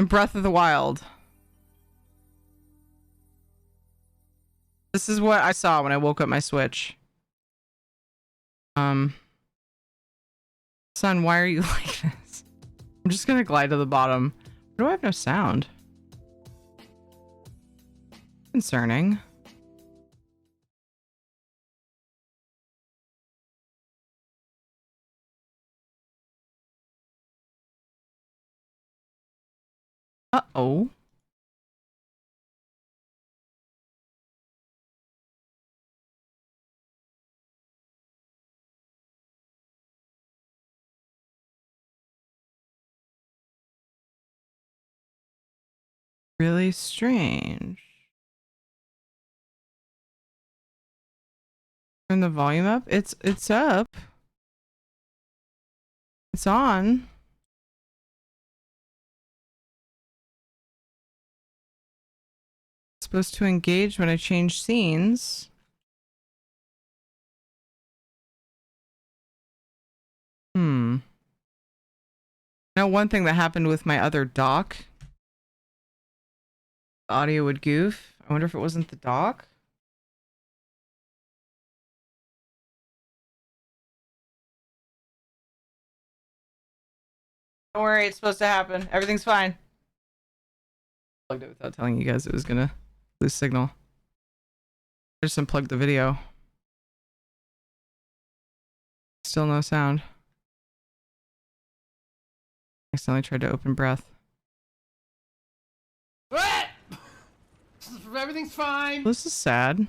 And Breath of the Wild. This is what I saw when I woke up my Switch. Son, why are you like this? I'm just gonna glide to the bottom. Why do I have no sound? Concerning. Uh-oh. Really strange. Turn the volume up. It's up. It's on. It's supposed to engage when I change scenes. Now, one thing that happened with my other dock, the audio would goof. I wonder if it wasn't the dock. Don't worry, it's supposed to happen. Everything's fine. Plugged it without telling you guys it was gonna lose signal. I just unplugged the video. Still no sound. Accidentally tried to open Breath. What? Everything's fine. This is sad.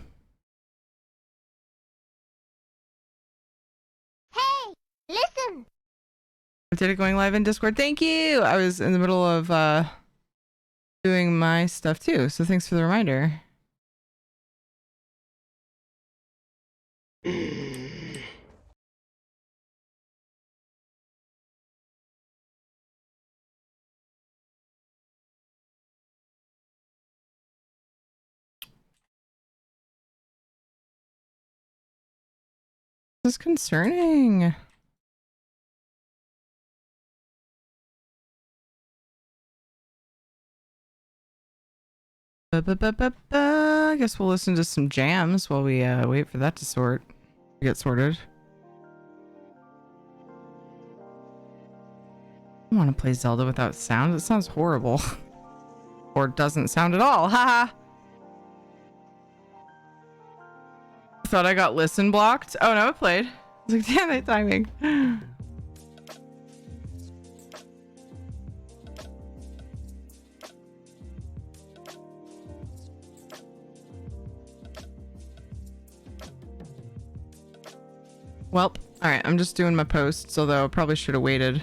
Hey, listen. I did it going live in Discord. Thank you. I was in the middle of doing my stuff too, so thanks for the reminder. This is concerning. I guess we'll listen to some jams while we wait for that to get sorted. I want to play Zelda without sound. It sounds horrible. Or doesn't sound at all. Haha. Thought I got listen blocked. Oh no, it played. I was like, damn it, timing. Welp. Alright, I'm just doing my posts, although I probably should have waited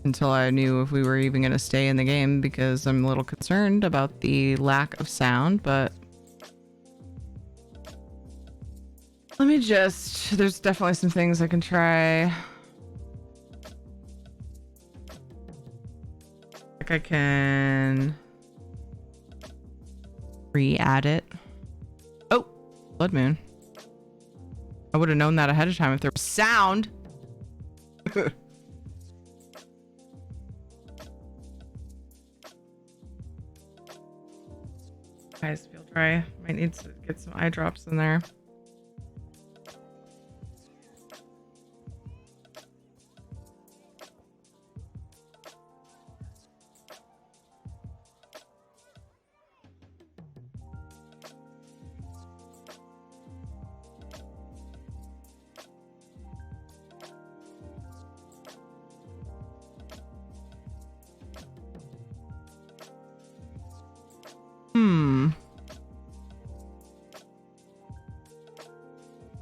until I knew if we were even going to stay in the game, because I'm a little concerned about the lack of sound, but let me just, there's definitely some things I can try. Like I can re-add it. Oh, Blood Moon. I would have known that ahead of time if there was sound. Eyes feel dry. Might need to get some eye drops in there.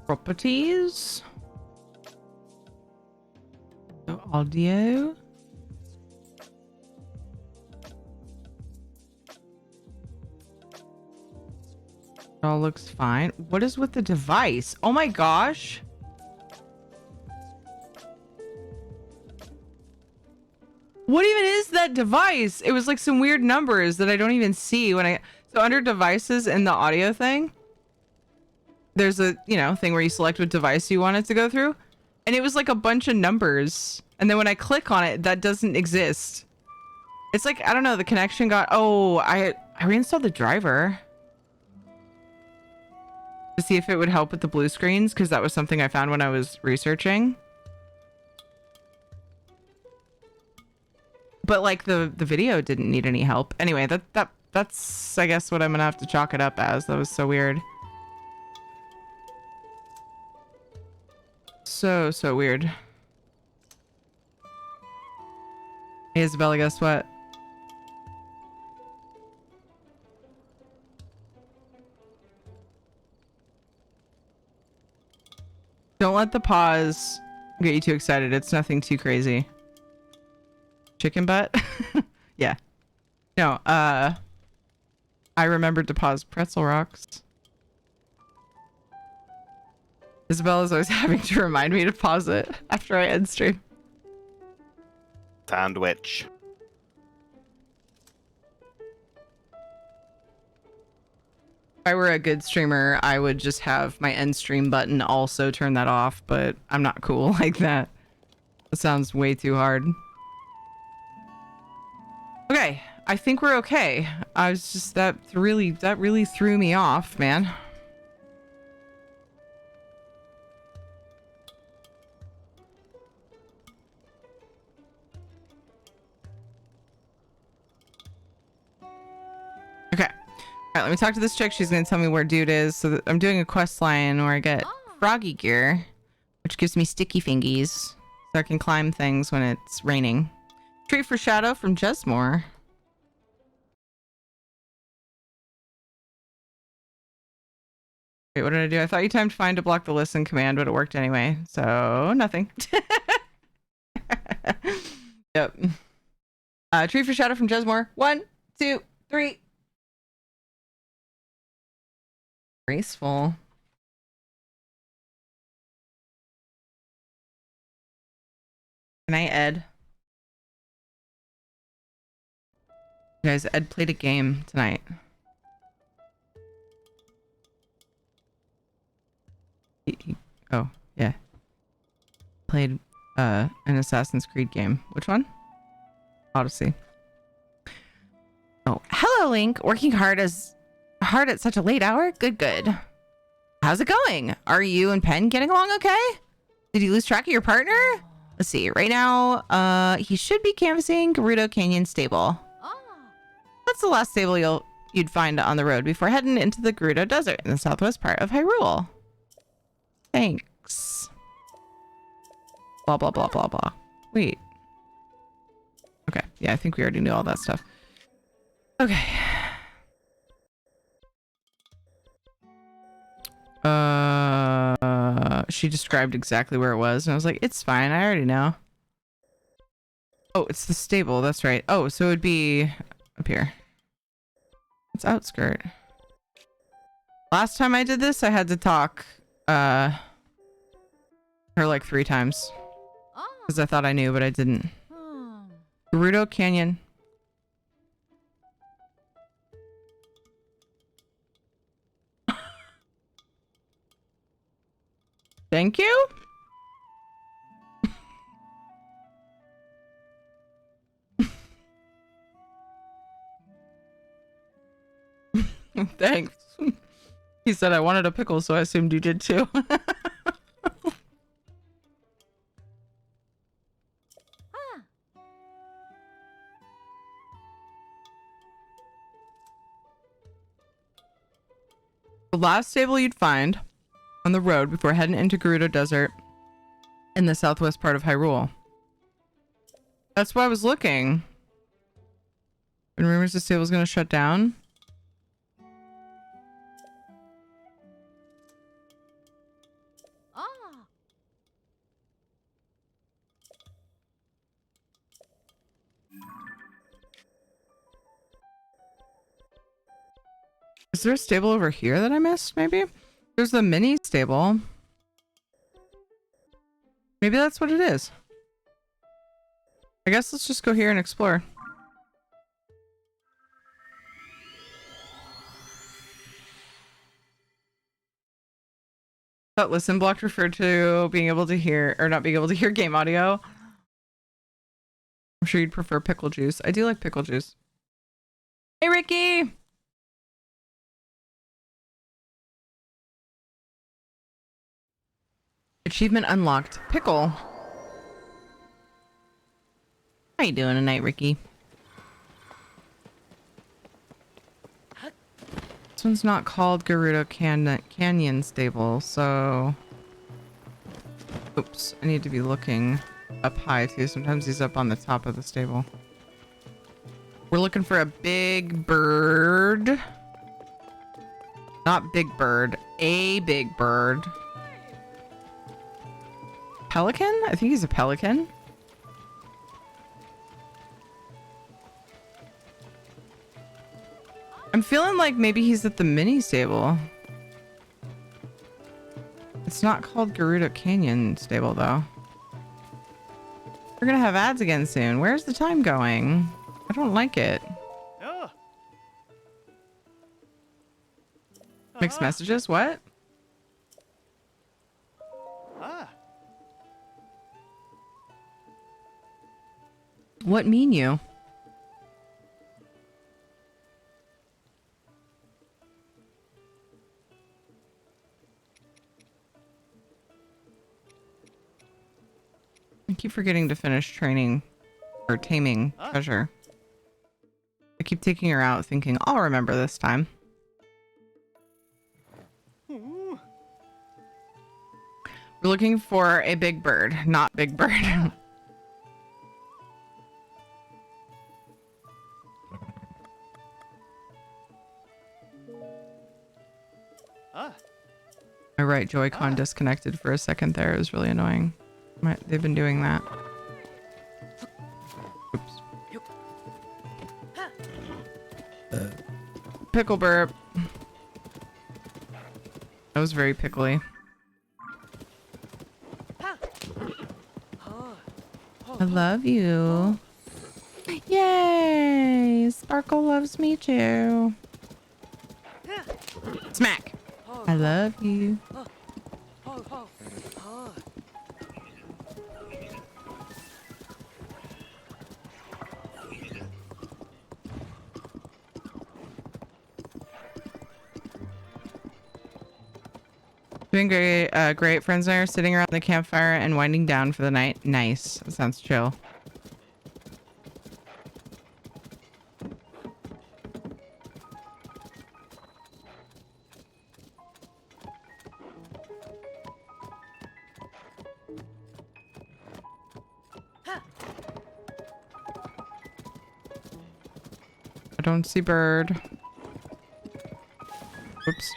Properties. So audio. It all looks fine. What is with the device? Oh my gosh. What even is that device? It was like some weird numbers that I don't even see when I... So under devices in the audio thing, there's a, you know, thing where you select what device you want it to go through. And it was like a bunch of numbers And then when I click on it, that doesn't exist. It's like, I don't know, the connection got... Oh, I reinstalled the driver to see if it would help with the blue screens, because that was something I found when I was researching. But like the video didn't need any help. Anyway, that's I guess what I'm gonna have to chalk it up as. That was so weird. So weird. Hey, Isabella, guess what? Don't let the pause get you too excited. It's nothing too crazy. Chicken butt? Yeah. No, I remembered to pause pretzel rocks. Isabella's always having to remind me to pause it after I end stream. Sandwich. If I were a good streamer, I would just have my end stream button also turn that off, but I'm not cool like that. That sounds way too hard. Okay, I think we're okay. I was just that really threw me off, man. Okay. All right, let me talk to this chick. She's gonna tell me where dude is. So I'm doing a quest line where I get froggy gear, which gives me sticky fingies, so I can climb things when it's raining. Tree for shadow from Jesmore. Wait, what did I do? I thought you timed find to block the listen command, but it worked anyway. So nothing. Yep. Tree for shadow from Jesmore. 1, 2, 3. Graceful. Good night, Ed. Guys, Ed played a game tonight. Oh, yeah. Played an Assassin's Creed game. Which one? Odyssey. Oh, hello, Link. Working hard at such a late hour? Good. How's it going? Are you and Penn getting along okay? Did you lose track of your partner? Let's see. Right now, he should be canvassing Gerudo Canyon Stable. That's the last stable you'd find on the road before heading into the Gerudo Desert in the southwest part of Hyrule. Thanks. Blah, blah, blah, blah, blah. Wait. Okay. Yeah, I think we already knew all that stuff. Okay. She described exactly where it was, and I was like, it's fine. I already know. Oh, it's the stable. That's right. Oh, so it would be up here. It's outskirt. Last time I did this, I had to talk her like 3 times. Because I thought I knew, but I didn't. Gerudo Canyon. Thank you. Thanks. He said I wanted a pickle, so I assumed you did too. The last stable you'd find on the road before heading into Gerudo Desert in the southwest part of Hyrule. That's why I was looking. And rumors the stable's gonna shut down. Is there a stable over here that I missed, maybe? There's the mini stable. Maybe that's what it is. I guess let's just go here and explore. That listen block referred to being able to hear, or not being able to hear game audio. I'm sure you'd prefer pickle juice. I do like pickle juice. Hey, Ricky! Achievement unlocked. Pickle. How you doing tonight, Ricky? This one's not called Gerudo Canyon Stable, so... Oops, I need to be looking up high too. Sometimes he's up on the top of the stable. We're looking for a big bird. Not big bird. A big bird. Pelican? I think he's a pelican. I'm feeling like maybe he's at the mini stable. It's not called Gerudo Canyon Stable though. We're gonna have ads again soon. Where's the time going? I don't like it. Mixed messages? What? What mean you? I keep forgetting to finish training or taming treasure. I keep taking her out thinking I'll remember this time. We're looking for a big bird, not big bird. My right Joy-Con disconnected for a second there. It was really annoying. They've been doing that. Oops. Pickle burp. That was very pickly. I love you. Yay! Sparkle loves me too. Smack! I love you. Doing great. Great. Friends and I are sitting around the campfire and winding down for the night. Nice. That sounds chill. I don't see bird. Oops.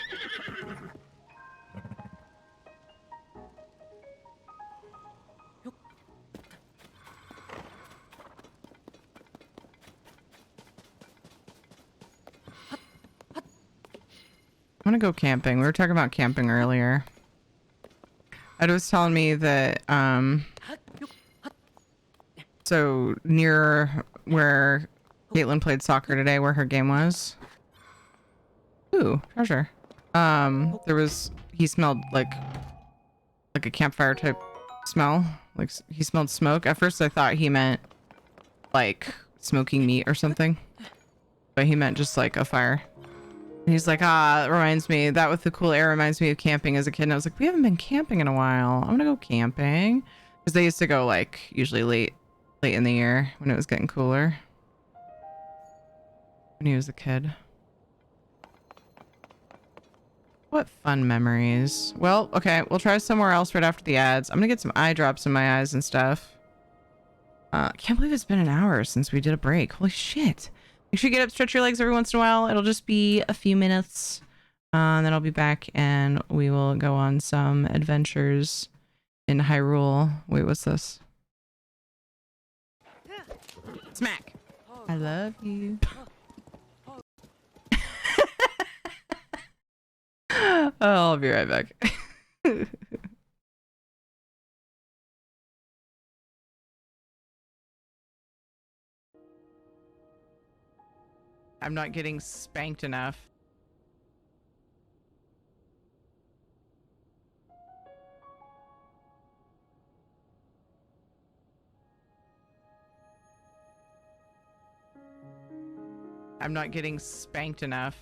I'm gonna go camping. We were talking about camping earlier. Ed was telling me that so near where Caitlin played soccer today, where her game was. Ooh, treasure. He smelled like a campfire type smell. Like he smelled smoke. At first I thought he meant like smoking meat or something, but he meant just like a fire. And he's like, it reminds me, that with the cool air reminds me of camping as a kid. And I was like, we haven't been camping in a while. I'm gonna go camping. Because they used to go like usually late in the year when it was getting cooler. When he was a kid. What fun memories. Well, okay, we'll try somewhere else right after the ads. I'm gonna get some eye drops in my eyes and stuff. Can't believe it's been an hour since we did a break. Holy shit. Make sure you get up, stretch your legs every once in a while. It'll just be a few minutes. And then I'll be back and we will go on some adventures in Hyrule. Wait, what's this? Smack! I love you. I'll be right back. I'm not getting spanked enough. I'm not getting spanked enough.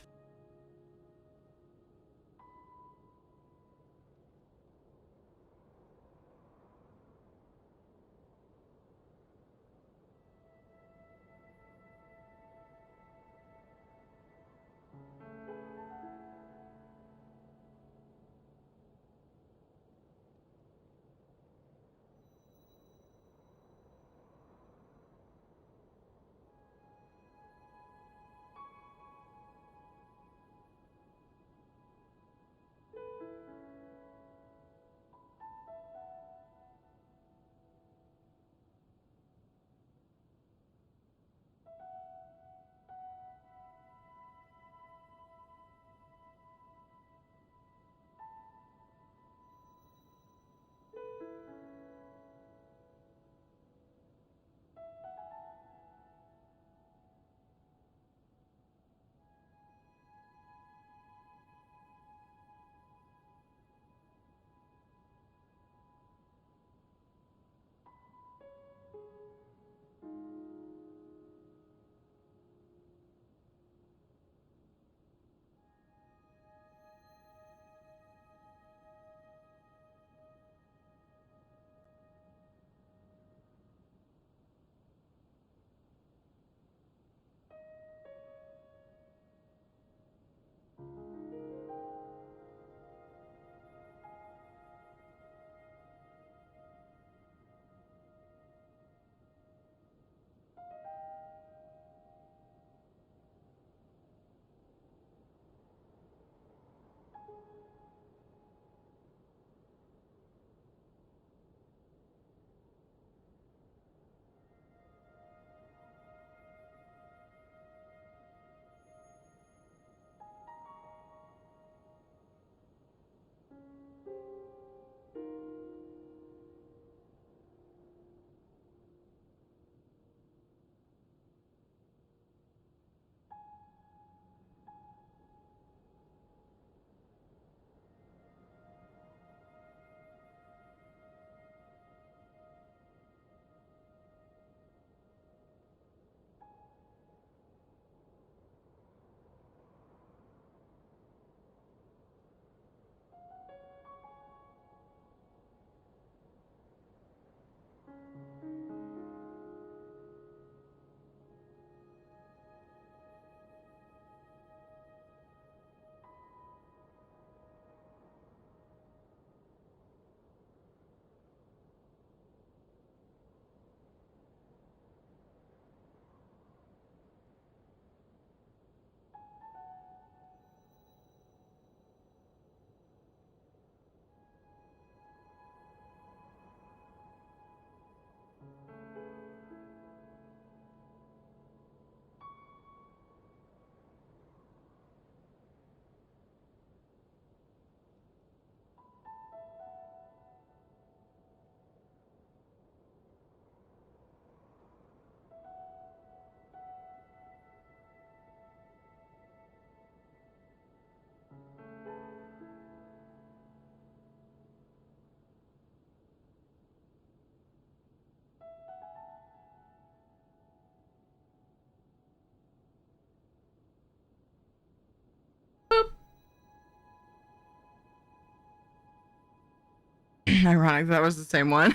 Ironic that was the same one.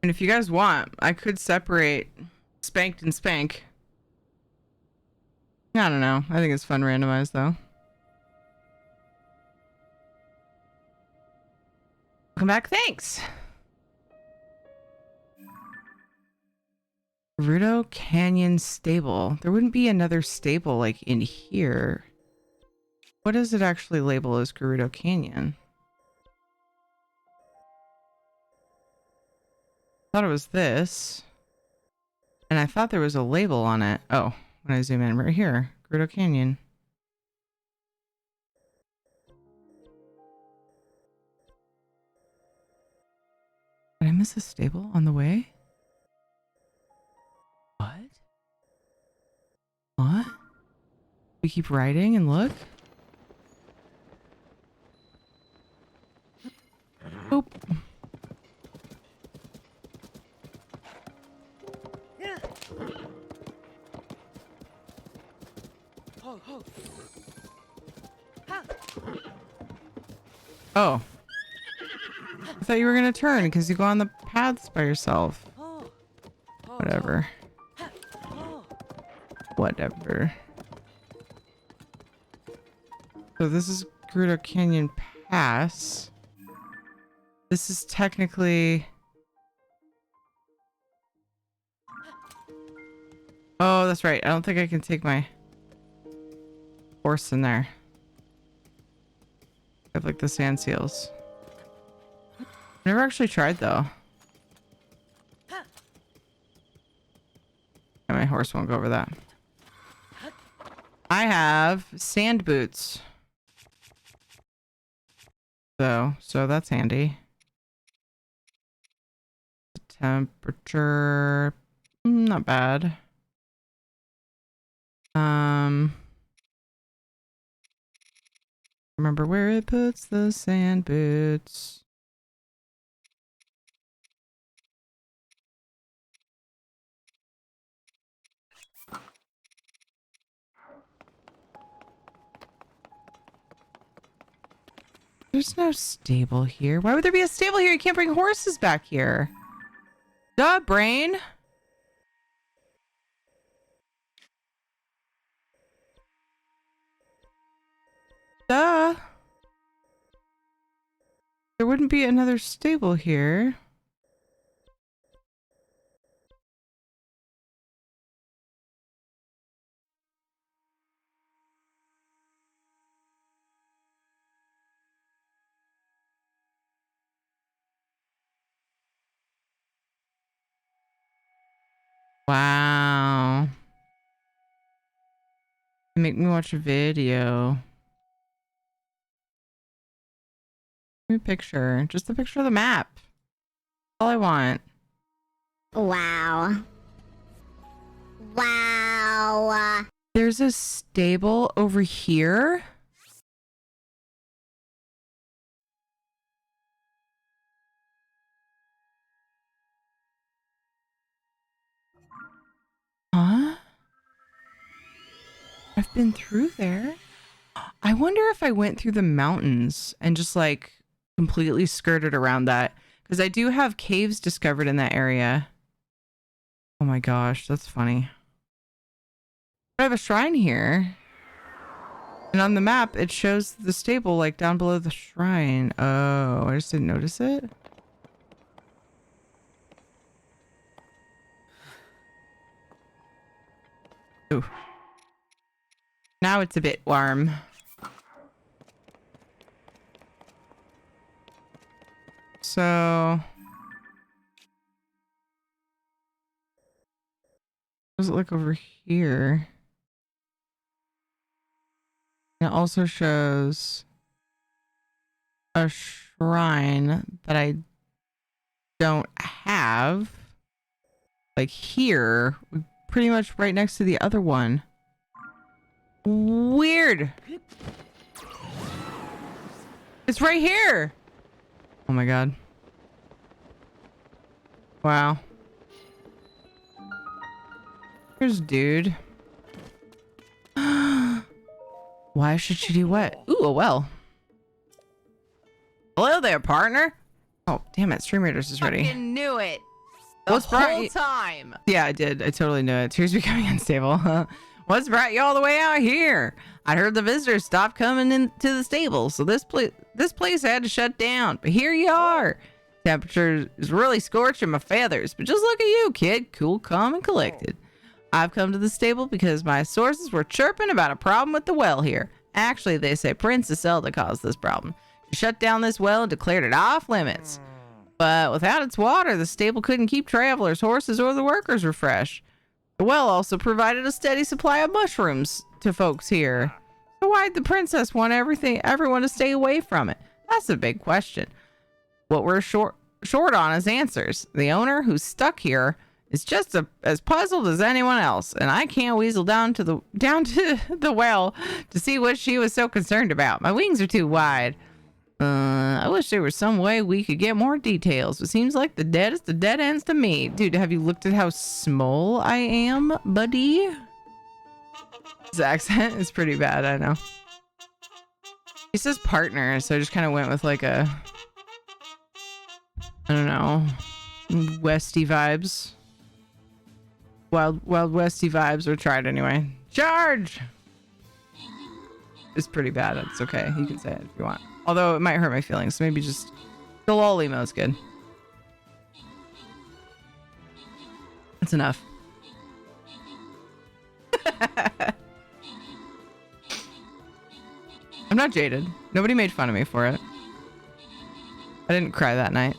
And if you guys want, I could separate spanked and spank. I don't know. I think it's fun randomized though. Welcome back. Thanks. Gerudo Canyon Stable. There wouldn't be another stable like in here. What does it actually label as Gerudo Canyon? I thought it was this. And I thought there was a label on it. Oh, when I zoom in right here. Gerudo Canyon. Did I miss a stable on the way? What? What? We keep riding and look? Boop. Oh. I thought you were gonna turn because you go on the paths by yourself. Whatever. Whatever. So this is Gerudo Canyon Pass. This is technically... Oh, that's right. I don't think I can take my horse in there. I have like the sand seals. Never actually tried though. And my horse won't go over that. I have sand boots. So that's handy. The temperature, not bad. Remember where it puts the sand boots. There's no stable here. Why would there be a stable here? You can't bring horses back here. Duh, brain. Duh. There wouldn't be another stable here. Wow. Make me watch a video. Give me a picture. Just a picture of the map. That's all I want. Wow. Wow. There's a stable over here. Huh? I've been through there. I wonder if I went through the mountains and just like completely skirted around that. Because I do have caves discovered in that area. Oh my gosh, that's funny. I have a shrine here. And on the map, it shows the stable like down below the shrine. Oh, I just didn't notice it. Ooh. Now it's a bit warm. So... what does it look over here? It also shows a shrine that I don't have. Like here, pretty much right next to the other one. Weird. It's right here. Oh my god. Wow. Here's dude. Why should she do what? Ooh, a well. Hello there, partner. Oh, damn it. Stream Raiders is ready. Fucking knew it. The What's brought whole you- time. Yeah, I did. I totally knew it. Tears becoming unstable. What's brought you all the way out here? I heard the visitors stopped coming into the stable, so this place had to shut down. But here you are. Temperature is really scorching my feathers, but just look at you, kid. Cool, calm, and collected. I've come to the stable because my sources were chirping about a problem with the well here. Actually, they say Princess Zelda caused this problem. She shut down this well and declared it off limits. But without its water, the stable couldn't keep travelers, horses, or the workers refreshed. The well also provided a steady supply of mushrooms to folks here. So why'd the princess want everyone to stay away from it? That's a big question. What we're short on is answers. The owner, who's stuck here, is just as puzzled as anyone else, and I can't weasel down to the well to see what she was so concerned about. My wings are too wide. I wish there was some way we could get more details. It seems like the dead is the dead ends to me. Dude, have you looked at how small I am, buddy? His accent is pretty bad, I know. He says partner, so I just kind of went with like a, I don't know, Westy vibes. Wild Westy vibes were tried anyway. Charge! It's pretty bad. It's okay. You can say it if you want. Although it might hurt my feelings, so maybe just the lol emo is good. That's enough. I'm not jaded. Nobody made fun of me for it. I didn't cry that night.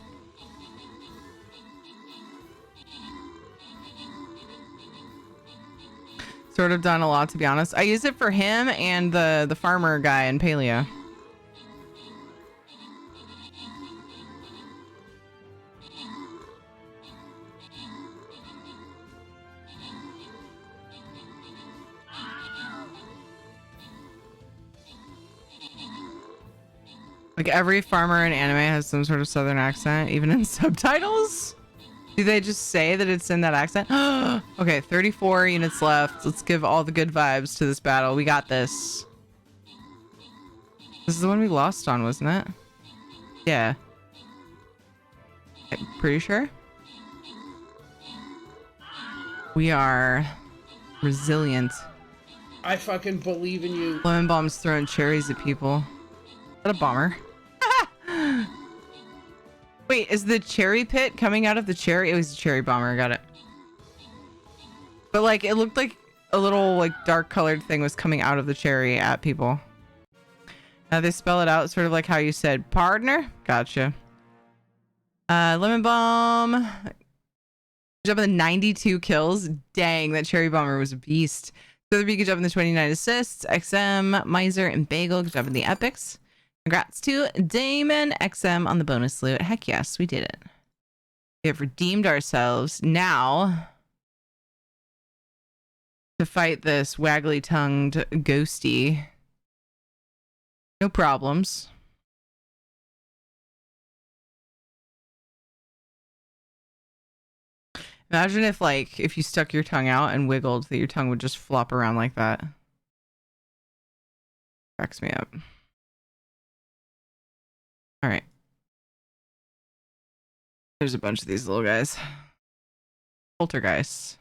Sort of done a lot, to be honest. I use it for him and the farmer guy in Paleo. Like every farmer in anime has some sort of southern accent, even in subtitles. Do they just say that it's in that accent? Okay, 34 units left. Let's give all the good vibes to this battle. We got this. This is the one we lost on, wasn't it? Yeah. I'm pretty sure. We are resilient. I fucking believe in you. Lemon bomb's throwing cherries at people. Is that a bomber? Wait, is the cherry pit coming out of the cherry? It was a cherry bomber. I got it. But like, it looked like a little like dark colored thing was coming out of the cherry at people. Now they spell it out sort of like how you said partner. Gotcha. Lemon bomb. Good job on the 92 kills. Dang, that cherry bomber was a beast. Sotheby, good job on the 29 assists. XM, Miser, and Bagel, good job on the epics. Congrats to Damon XM on the bonus loot. Heck yes, we did it. We have redeemed ourselves. Now, to fight this waggly-tongued ghosty. No problems. Imagine if you stuck your tongue out and wiggled, that your tongue would just flop around like that. Cracks me up. All right. There's a bunch of these little guys. Poltergeists.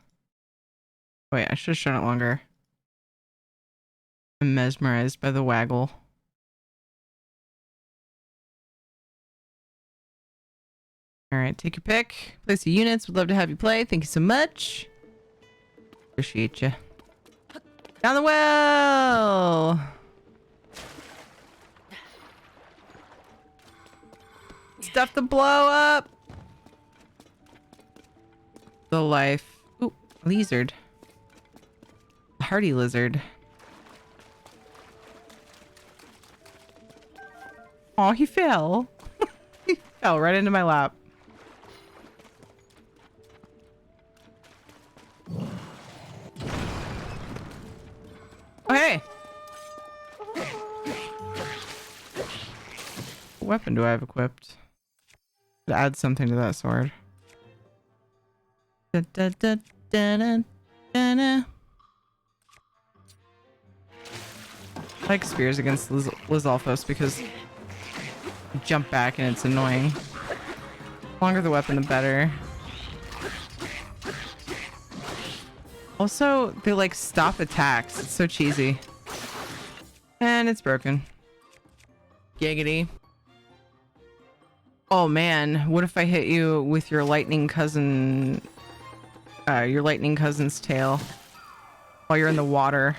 Wait, I should have shown it longer. I'm mesmerized by the waggle. All right, take your pick. Place your units. Would love to have you play. Thank you so much. Appreciate you. Down the well. Stuff to blow up. The life. Ooh, lizard. Hardy lizard. Oh, he fell. He fell right into my lap. Oh, hey. What weapon do I have equipped? To add something to that sword. Da, da, da, da, da, da, da. I like spears against Lizalfos because you jump back and it's annoying. The longer the weapon, the better. Also, they like stop attacks. It's so cheesy. And it's broken. Giggity. Oh man, what if I hit you with your lightning cousin, your lightning cousin's tail while you're in the water?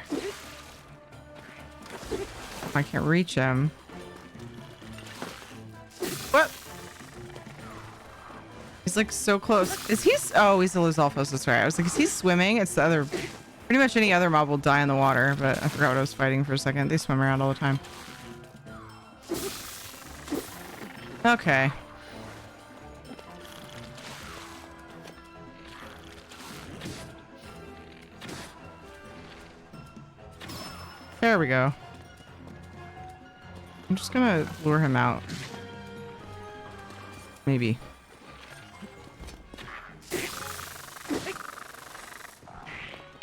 I can't reach him. What? He's like so close. Is he? Oh, he's the Lizalfos. That's right. I was like, is he swimming? It's the other. Pretty much any other mob will die in the water, but I forgot what I was fighting for a second. They swim around all the time. Okay. There we go. I'm just gonna lure him out. Maybe.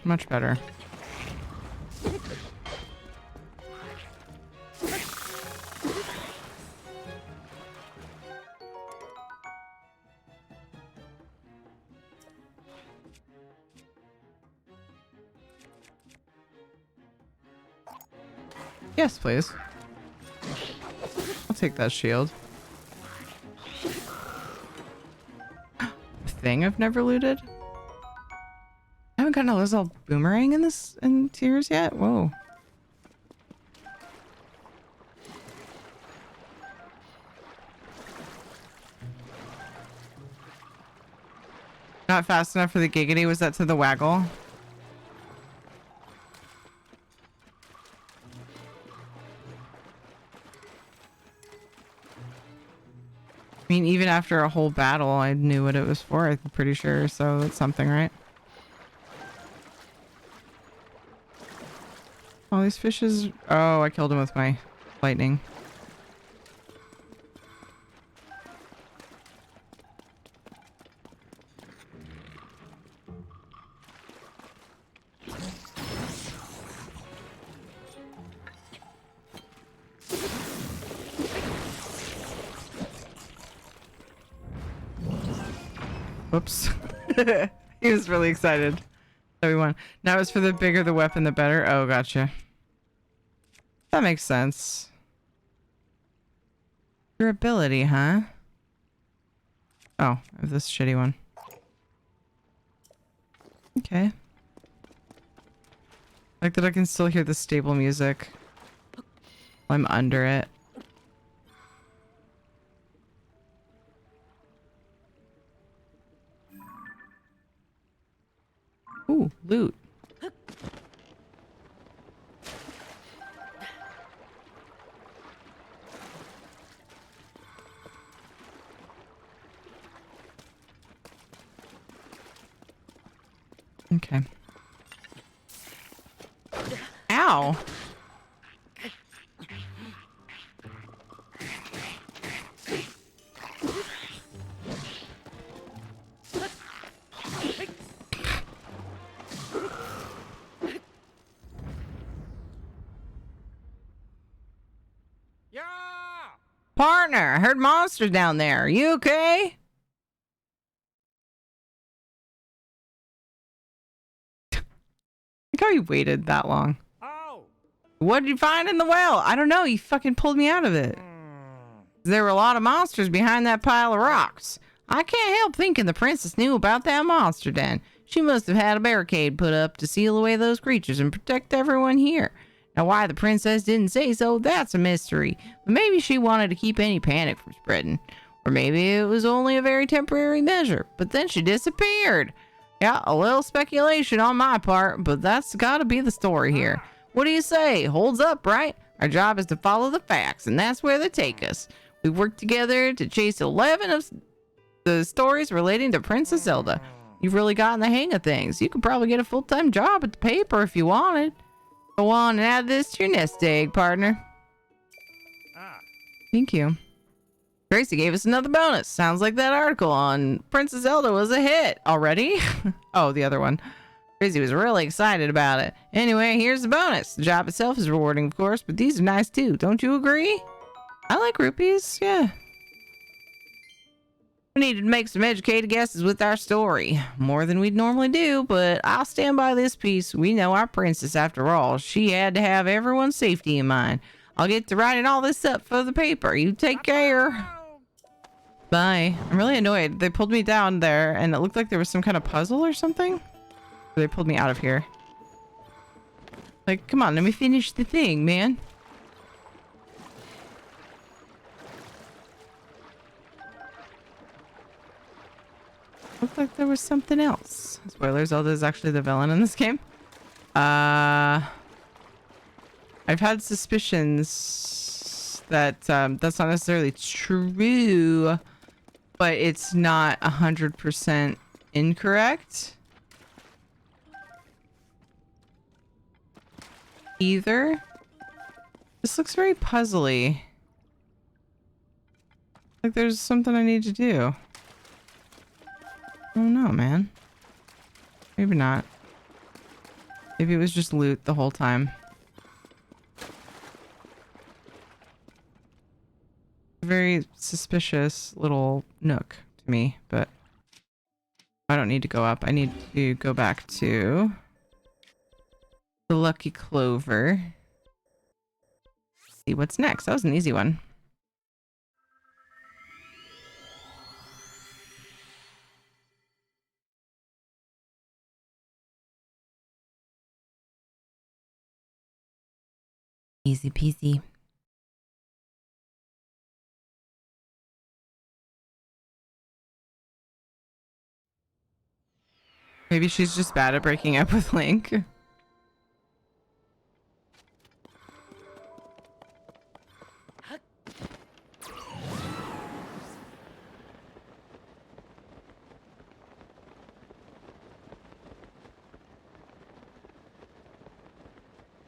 Much better. Yes, please. I'll take that shield. Thing I've never looted. I haven't gotten a little boomerang in Tears yet. Whoa. Not fast enough for the giggity. Was that to the waggle? I mean, even after a whole battle, I knew what it was for, I'm pretty sure, so that's something, right? All these fishes... Oh, I killed him with my lightning. Whoops. He was really excited. So we won. Now it's for the bigger the weapon, the better. Oh, gotcha. That makes sense. Durability, huh? Oh, I have this shitty one. Okay. Like that I can still hear the stable music while I'm under it. Ooh, loot. Okay. Ow. Partner, I heard monsters down there. Are you okay? Like how you waited that long. Oh. What did you find in the well? I don't know. You fucking pulled me out of it. There were a lot of monsters behind that pile of rocks. I can't help thinking the princess knew about that monster den. She must have had a barricade put up to seal away those creatures and protect everyone here. Now, why the princess didn't say so, that's a mystery. But maybe she wanted to keep any panic from spreading. Or maybe it was only a very temporary measure. But then she disappeared. Yeah, a little speculation on my part, but that's gotta be the story here. What do you say? Holds up, right? Our job is to follow the facts, and that's where they take us. We've worked together to chase 11 of the stories relating to Princess Zelda. You've really gotten the hang of things. You could probably get a full-time job at the paper if you wanted. Go on and add this to your nest egg, partner. Thank you. Gracie gave us another bonus. Sounds like that article on Princess Zelda was a hit. Already? Oh, the other one. Gracie was really excited about it. Anyway, here's the bonus. The job itself is rewarding, of course, but these are nice too. Don't you agree? I like rupees, yeah. We needed to make some educated guesses with our story. More than we'd normally do, but I'll stand by this piece. We know our princess after all. She had to have everyone's safety in mind. I'll get to writing all this up for the paper. You take care. Bye. I'm really annoyed. They pulled me down there and it looked like there was some kind of puzzle or something. They pulled me out of here. Like, come on, let me finish the thing, man. Looked like there was something else. Spoilers, Zelda is actually the villain in this game. I've had suspicions that that's not necessarily true, but it's not 100% incorrect either. This looks very puzzly. Like there's something I need to do. Oh no, man. Maybe not. Maybe it was just loot the whole time. Very suspicious little nook to me, but I don't need to go up. I need to go back to the Lucky Clover. See what's next. That was an easy one. Easy peasy. Maybe she's just bad at breaking up with Link.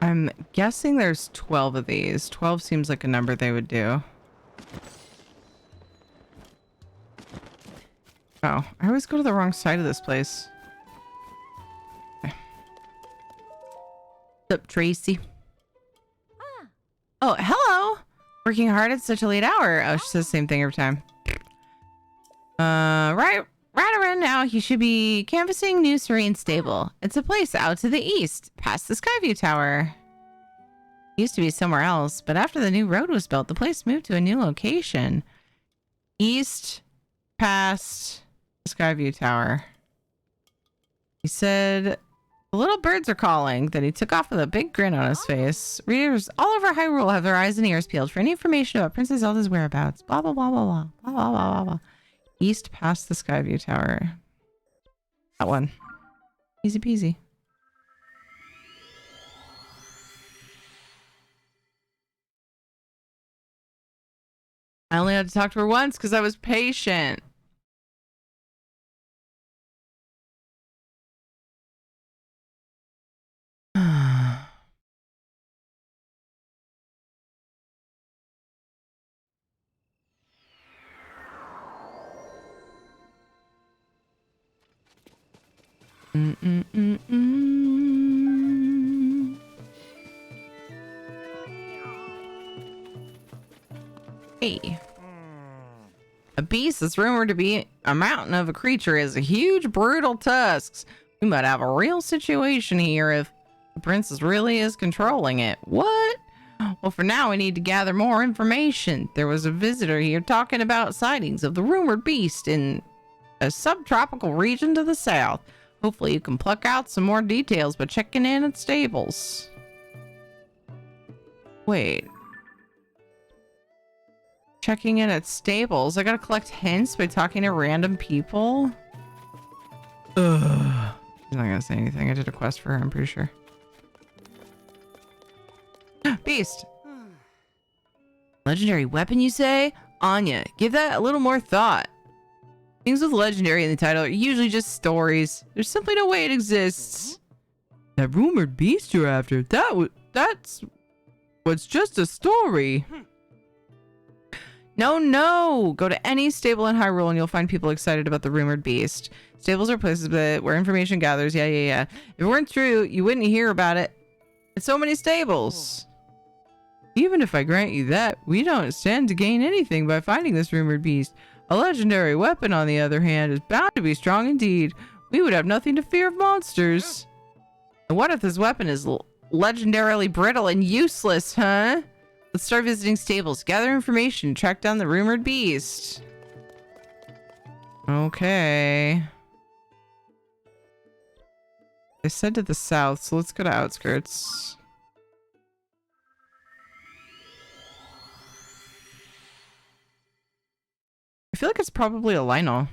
I'm guessing there's 12 of these. 12 seems like a number they would do. Oh, I always go to the wrong side of this place. Okay. What's up, Tracy? Oh, hello! Working hard at such a late hour. Oh, she says the same thing every time. Right around now, he should be canvassing New Serene Stable. It's a place out to the east, past the Skyview Tower. It used to be somewhere else, but after the new road was built, the place moved to a new location. East, past the Skyview Tower. He said the little birds are calling. Then he took off with a big grin on his face. Readers all over Hyrule have their eyes and ears peeled for any information about Princess Zelda's whereabouts. Blah, blah, blah, blah, blah. Blah, blah, blah, blah, blah. East past the Skyview Tower. That one. Easy peasy. I only had to talk to her once because I was patient. Hey. A beast that's rumored to be a mountain of a creature has a huge, brutal tusks. We might have a real situation here if the princess really is controlling it. What? Well, for now, we need to gather more information. There was a visitor here talking about sightings of the rumored beast in a subtropical region to the south. Hopefully, you can pluck out some more details by checking in at stables. Wait. Checking in at stables. I gotta collect hints by talking to random people. Ugh. She's not gonna say anything. I did a quest for her, I'm pretty sure. Beast. Legendary weapon, you say? Anya, give that a little more thought. Things with legendary in the title are usually just stories. There's simply no way it exists. That rumored beast you're after, that's what's just a story. No. Go to any stable in Hyrule and you'll find people excited about the rumored beast. Stables are places where information gathers. Yeah. If it weren't true, you wouldn't hear about it. It's so many stables. Even if I grant you that, we don't stand to gain anything by finding this rumored beast. A legendary weapon, on the other hand, is bound to be strong indeed. We would have nothing to fear of monsters. And what if this weapon is legendarily brittle and useless, huh? Let's start visiting stables, gather information, track down the rumored beast. Okay. They said to the south, so let's go to outskirts. I feel like it's probably a Lionel.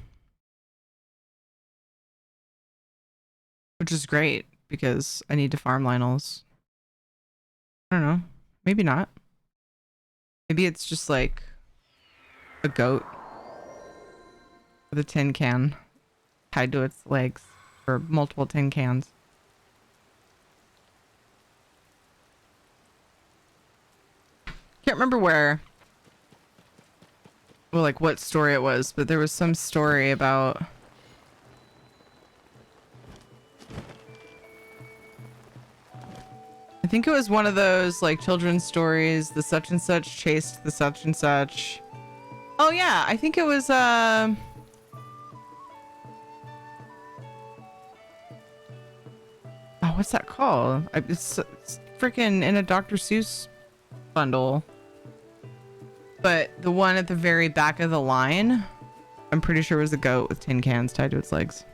Which is great, because I need to farm Lionels. I don't know. Maybe not. Maybe it's just like a goat with a tin can tied to its legs, or multiple tin cans. Can't remember where well, like what story it was, but there was some story about. I think it was one of those like children's stories. The such and such chased the such and such. Oh yeah, I think it was. Oh, what's that called? It's freaking in a Dr. Seuss bundle. But the one at the very back of the line, I'm pretty sure was a goat with tin cans tied to its legs.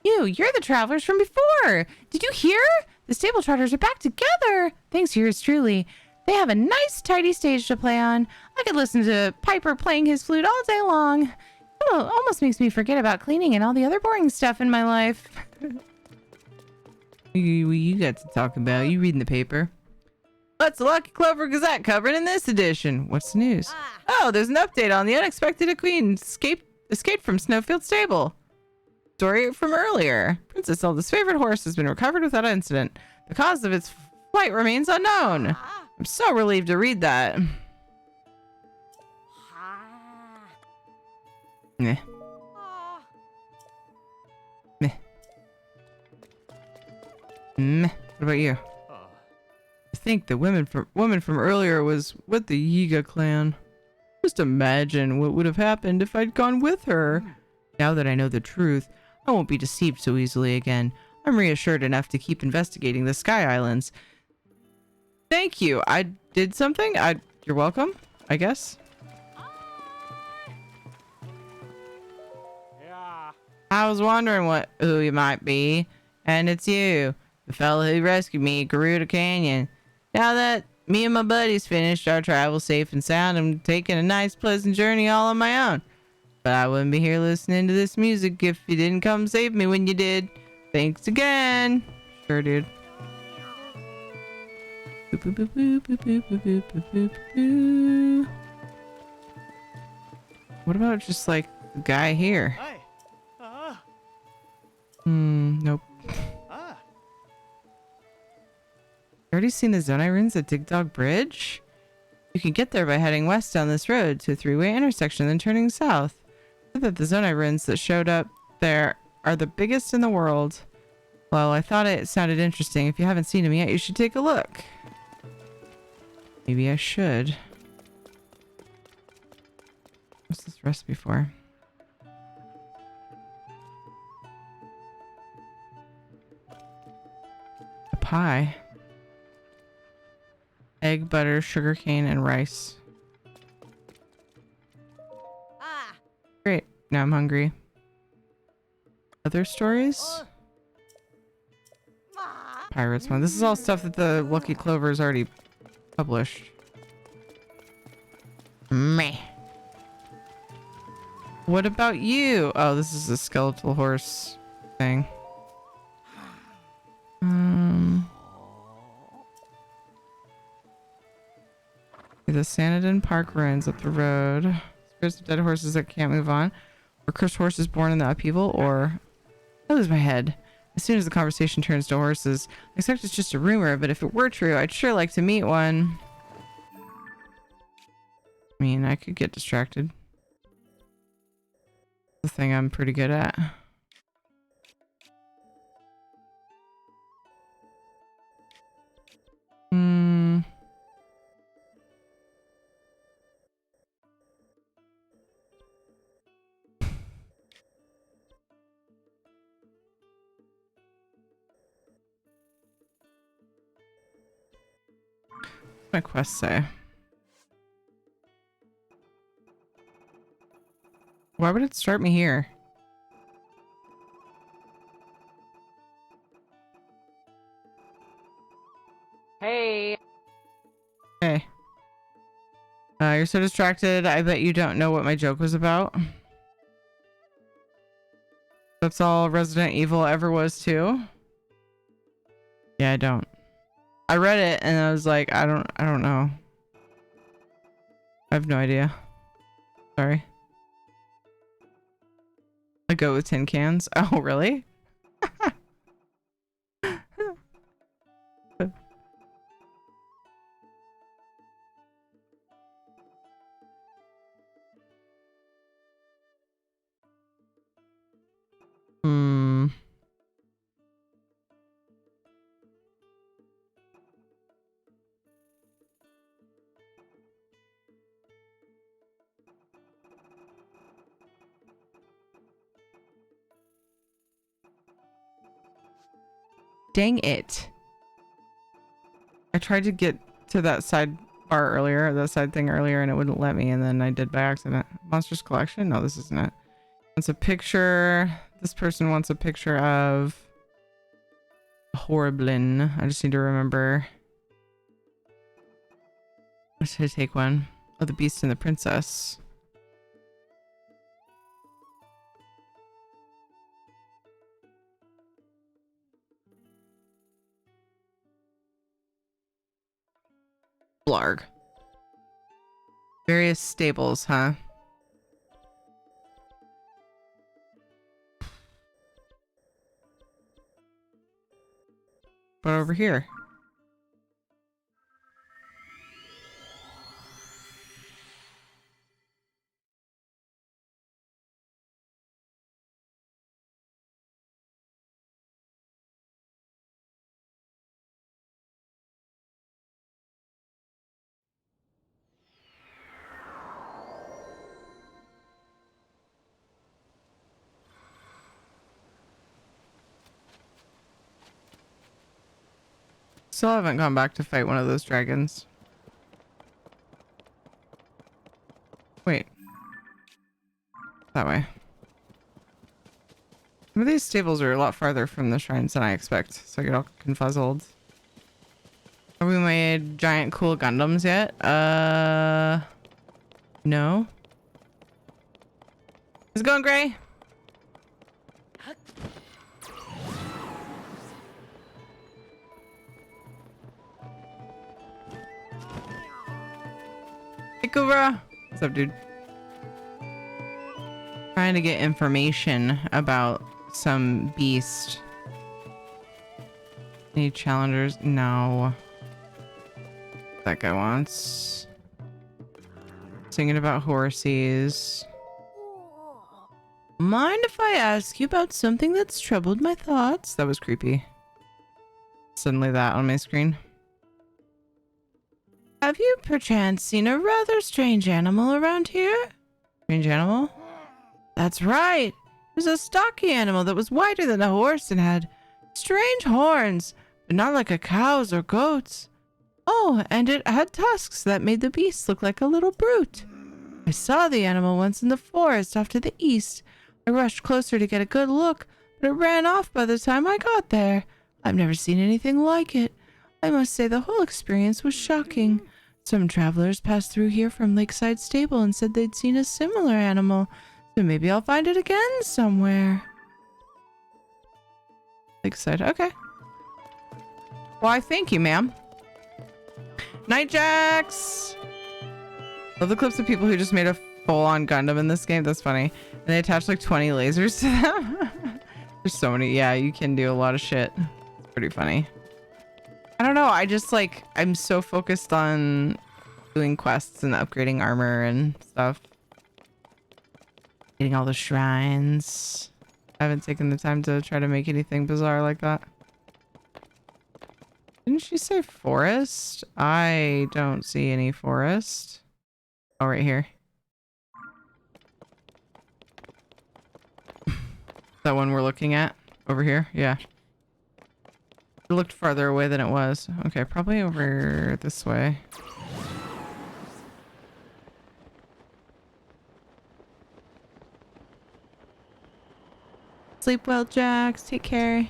You're the travelers from before. Did you hear? The stable trotters are back together. Thanks to yours truly. They have a nice, tidy stage to play on. I could listen to Piper playing his flute all day long. Oh, almost makes me forget about cleaning and all the other boring stuff in my life. You got to talk about. You reading the paper. What's the Lucky Clover Gazette covering in this edition? What's the news? Oh, there's an update on the unexpected queen escaped from Snowfield Stable. Story from earlier. Princess Zelda's favorite horse has been recovered without incident. The cause of its flight remains unknown. I'm so relieved to read that. Meh. Meh. Meh. What about you? I think the woman from earlier was with the Yiga clan. Just imagine what would have happened if I'd gone with her. Now that I know the truth, I won't be deceived so easily again. I'm reassured enough to keep investigating the Sky Islands. Thank you. I did something? You're welcome, I guess. Yeah. I was wondering who you might be, and it's you, the fellow who rescued me at Garuda Canyon. Now that me and my buddies finished our travel safe and sound, I'm taking a nice, pleasant journey all on my own. But I wouldn't be here listening to this music if you didn't come save me when you did. Thanks again. Sure, dude. What about just like the guy here? Hey. Nope. Already seen the Zonai ruins at Dig Dog Bridge? You can get there by heading west down this road to a three-way intersection, then turning south. I thought the Zonai ruins that showed up there are the biggest in the world. Well, I thought it sounded interesting. If you haven't seen them yet, you should take a look. Maybe I should. What's this recipe for? A pie. Egg, butter, sugarcane, and rice. Great. Now I'm hungry. Other stories? Pirates one. This is all stuff that the Lucky Clover has already published. Meh. What about you? Oh, this is a skeletal horse thing. The Sanadin Park ruins up the road. Spirits of dead horses that can't move on. Or cursed horses born in the upheaval. Or I lose my head. As soon as the conversation turns to horses, I expect it's just a rumor, but if it were true, I'd sure like to meet one. I mean, I could get distracted. The thing I'm pretty good at. My quest say? Why would it start me here? Hey. Hey. You're so distracted. I bet you don't know what my joke was about. That's all Resident Evil ever was too. Yeah, I don't. I read it and I was like, I don't know. I have no idea. Sorry. I go with tin cans. Oh, really? Dang it. I tried to get to that side bar earlier, that side thing earlier, and it wouldn't let me, and then I did by accident. Monsters collection? No, this isn't it. Wants a picture. This person wants a picture of Horriblin. I just need to remember. I should take one. Oh, the Beast and the Princess. Blarg. Various stables, huh? But over here. Still haven't gone back to fight one of those dragons. Wait. That way. Some of these stables are a lot farther from the shrines than I expect, so I get all confuzzled. Have we made giant cool Gundams yet? No. How's it going, Gray? Hey, Cobra. What's up, dude? Trying to get information about some beast. Any challengers? No. That guy wants. Singing about horses. Mind if I ask you about something that's troubled my thoughts? That was creepy. Suddenly that on my screen. Have you perchance seen a rather strange animal around here? Strange animal? That's right. It was a stocky animal that was wider than a horse and had strange horns, but not like a cow's or goat's. Oh, and it had tusks that made the beast look like a little brute. I saw the animal once in the forest off to the east. I rushed closer to get a good look, but it ran off by the time I got there. I've never seen anything like it. I must say the whole experience was shocking. Some travelers passed through here from Lakeside Stable and said they'd seen a similar animal, so maybe I'll find it again somewhere. Lakeside, okay. Why, thank you, ma'am. Night Jacks! Love the clips of people who just made a full-on Gundam in this game. That's funny. And they attach like 20 lasers to them. There's so many. Yeah, you can do a lot of shit. It's pretty funny. I don't know. I just like, I'm so focused on doing quests and upgrading armor and stuff. Getting all the shrines. I haven't taken the time to try to make anything bizarre like that. Didn't she say forest? I don't see any forest. Oh, right here. That one we're looking at over here? Yeah. It looked farther away than it was. Okay, probably over this way. Sleep well, Jax. Take care.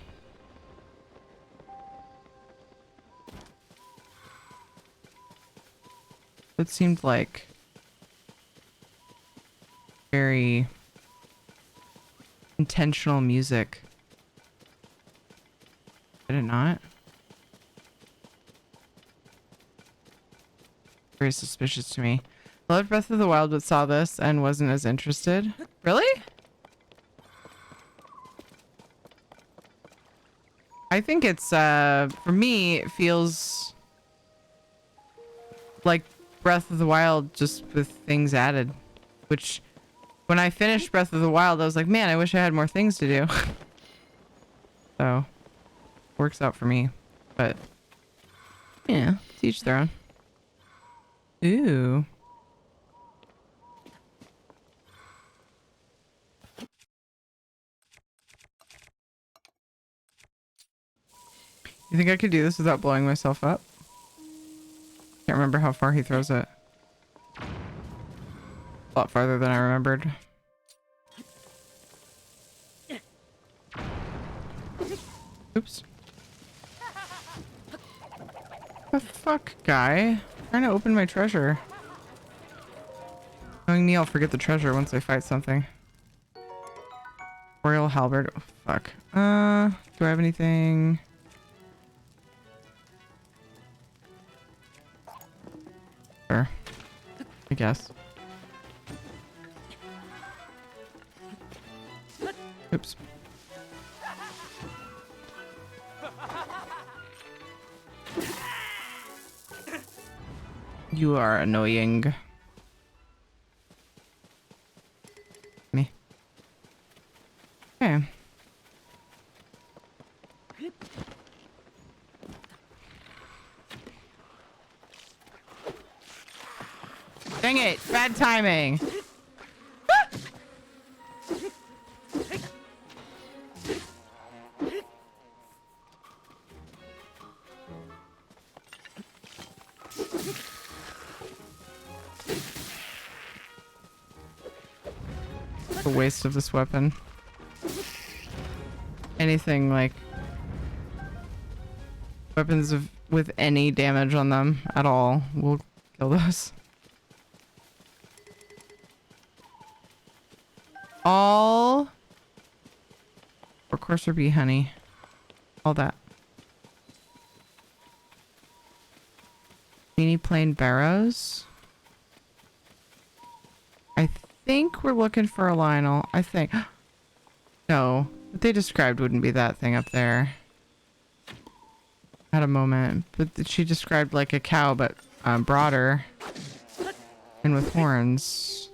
It seemed like very intentional music. Did it not? Very suspicious to me. Loved Breath of the Wild but saw this and wasn't as interested. Really? I think it's for me it feels like Breath of the Wild just with things added, which when I finished Breath of the Wild I was like, man, I wish I had more things to do. So works out for me, but yeah, to each their own. Ooh. You think I could do this without blowing myself up? Can't remember how far he throws it. A lot farther than I remembered. Oops. The fuck, guy? I'm trying to open my treasure. Knowing me, I'll forget the treasure once I fight something. Royal halberd. Oh, fuck. Do I have anything? Sure. I guess. Oops. You are annoying. Me. Okay. Dang it! Bad timing! The waste of this weapon. Anything like weapons with any damage on them at all will kill those. All or coarser bee honey. All that. Mini plain barrows. I think we're looking for a Lionel. I think. No, what they described wouldn't be that thing up there. At a moment, but she described like a cow, but broader and with horns.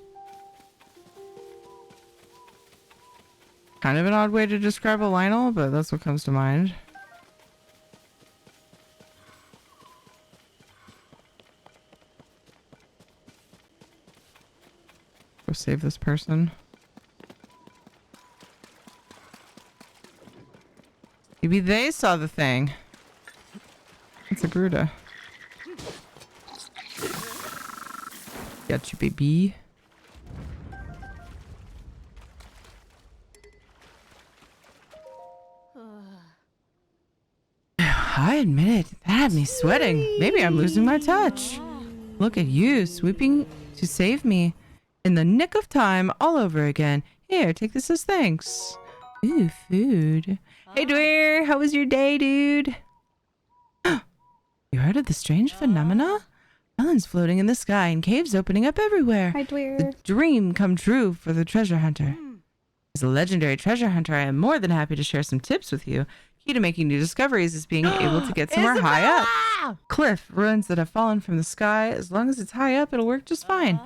Kind of an odd way to describe a Lionel, but that's what comes to mind. Go save this person. Maybe they saw the thing. It's a Gruda. Got you, baby. I admit it. That had me sweating. Maybe I'm losing my touch. Look at you, swooping to save me in the nick of time all over again. Here, take this as thanks. Ooh, food. Hey, Dweer, how was your day, dude? You heard of the strange phenomena? Melons floating in the sky and caves opening up everywhere. Hi, Dweer. The dream come true for the treasure hunter. As a legendary treasure hunter, I am more than happy to share some tips with you. Key to making new discoveries is being able to get somewhere high up. Cliff, ruins that have fallen from the sky. As long as it's high up, it'll work just fine.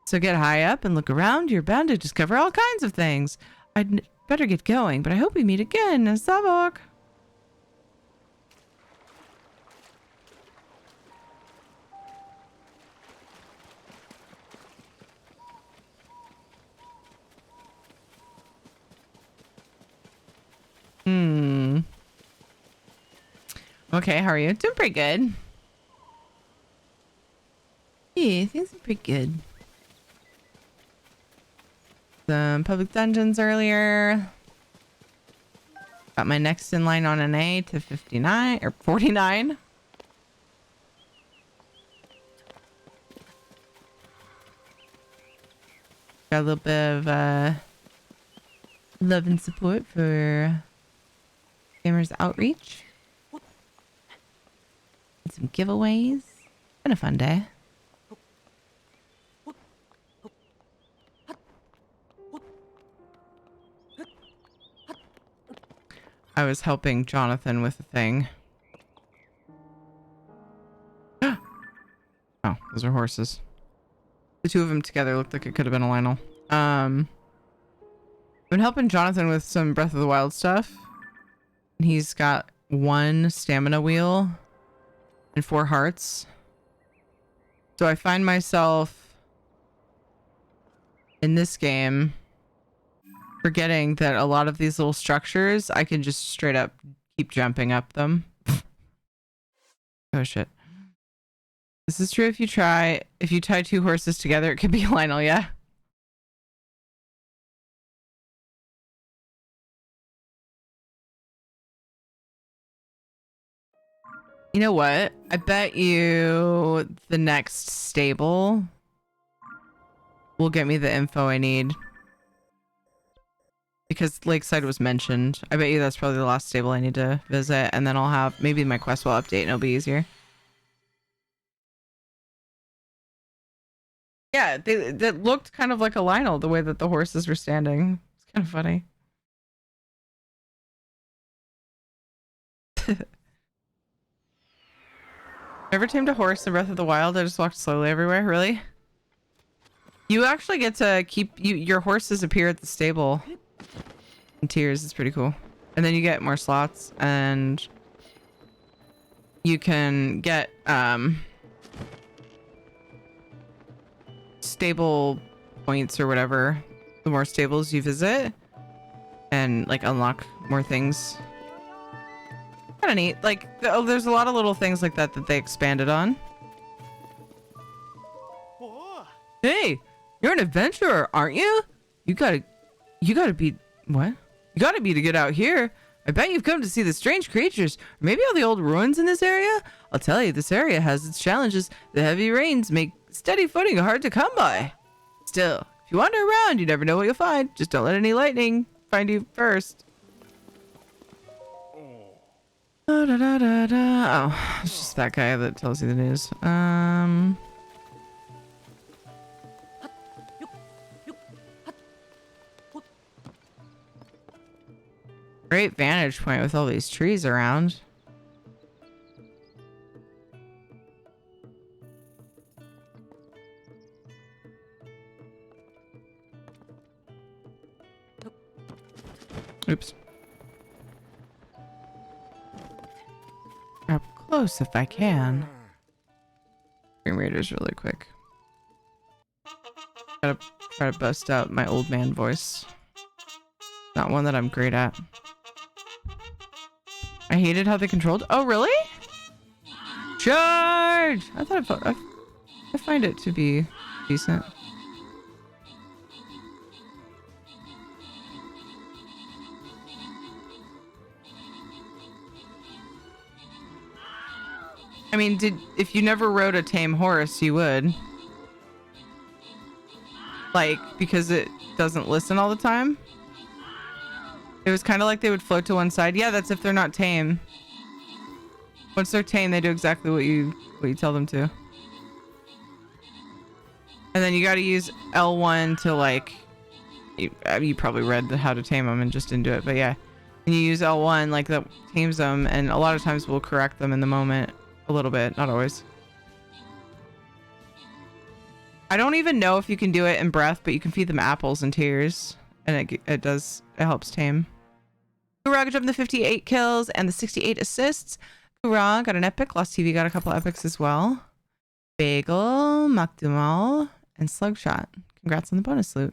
So get high up and look around. You're bound to discover all kinds of things. I'd better get going, but I hope we meet again. Savok. Okay, how are you? Doing pretty good. Yeah, things are pretty good. Some public dungeons earlier. Got my next in line on an A to 59 or 49. Got a little bit of love and support for Gamers Outreach. And some giveaways. Been a fun day. I was helping Jonathan with a thing. Oh, those are horses. The two of them together looked like it could have been a Lionel. I've been helping Jonathan with some Breath of the Wild stuff. And he's got 1 stamina wheel and 4 hearts. So I find myself in this game forgetting that a lot of these little structures, I can just straight up keep jumping up them. Oh shit. This is true if you tie two horses together, it could be Lionel, yeah. You know what? I bet you the next stable will get me the info I need. Because Lakeside was mentioned. I bet you that's probably the last stable I need to visit, and then I'll have maybe my quest will update and it'll be easier. Yeah, that looked kind of like a Lionel, the way that the horses were standing. It's kind of funny. Never tamed a horse in Breath of the Wild. I just walked slowly everywhere. Really? You actually get to keep your horses appear at the stable in Tears. It's pretty cool. And then you get more slots, and you can get stable points or whatever the more stables you visit, and like unlock more things. Kind of neat. Like there's a lot of little things like that they expanded on. Hey, you're an adventurer, aren't you? You gotta be what? You gotta be to get out here. I bet you've come to see the strange creatures, or maybe all the old ruins in this area. I'll tell you, this area has its challenges. The heavy rains make steady footing hard to come by. Still, if you wander around, you never know what you'll find. Just don't let any lightning find you first. Oh, it's just that guy that tells you the news. Great vantage point with all these trees around. Oops. Up close if I can. Screen readers really quick. Gotta try to bust out my old man voice. Not one that I'm great at. I hated how they controlled. Oh, really? Charge! I thought I find it to be decent. I mean, if you never rode a tame horse, you would. Like, because it doesn't listen all the time. It was kind of like they would float to one side. Yeah, that's if they're not tame. Once they're tame, they do exactly what you tell them to. And then you got to use L1 to like. You probably read how to tame them and just didn't do it, but yeah. And you use L1 like that tames them, and a lot of times we'll correct them in the moment a little bit, not always. I don't even know if you can do it in Breath, but you can feed them apples and tears, and it helps tame. Kura jumped the 58 kills and the 68 assists. Kura got an epic. Lost TV got a couple epics as well. Bagel, Makdumal, and Slugshot. Congrats on the bonus loot.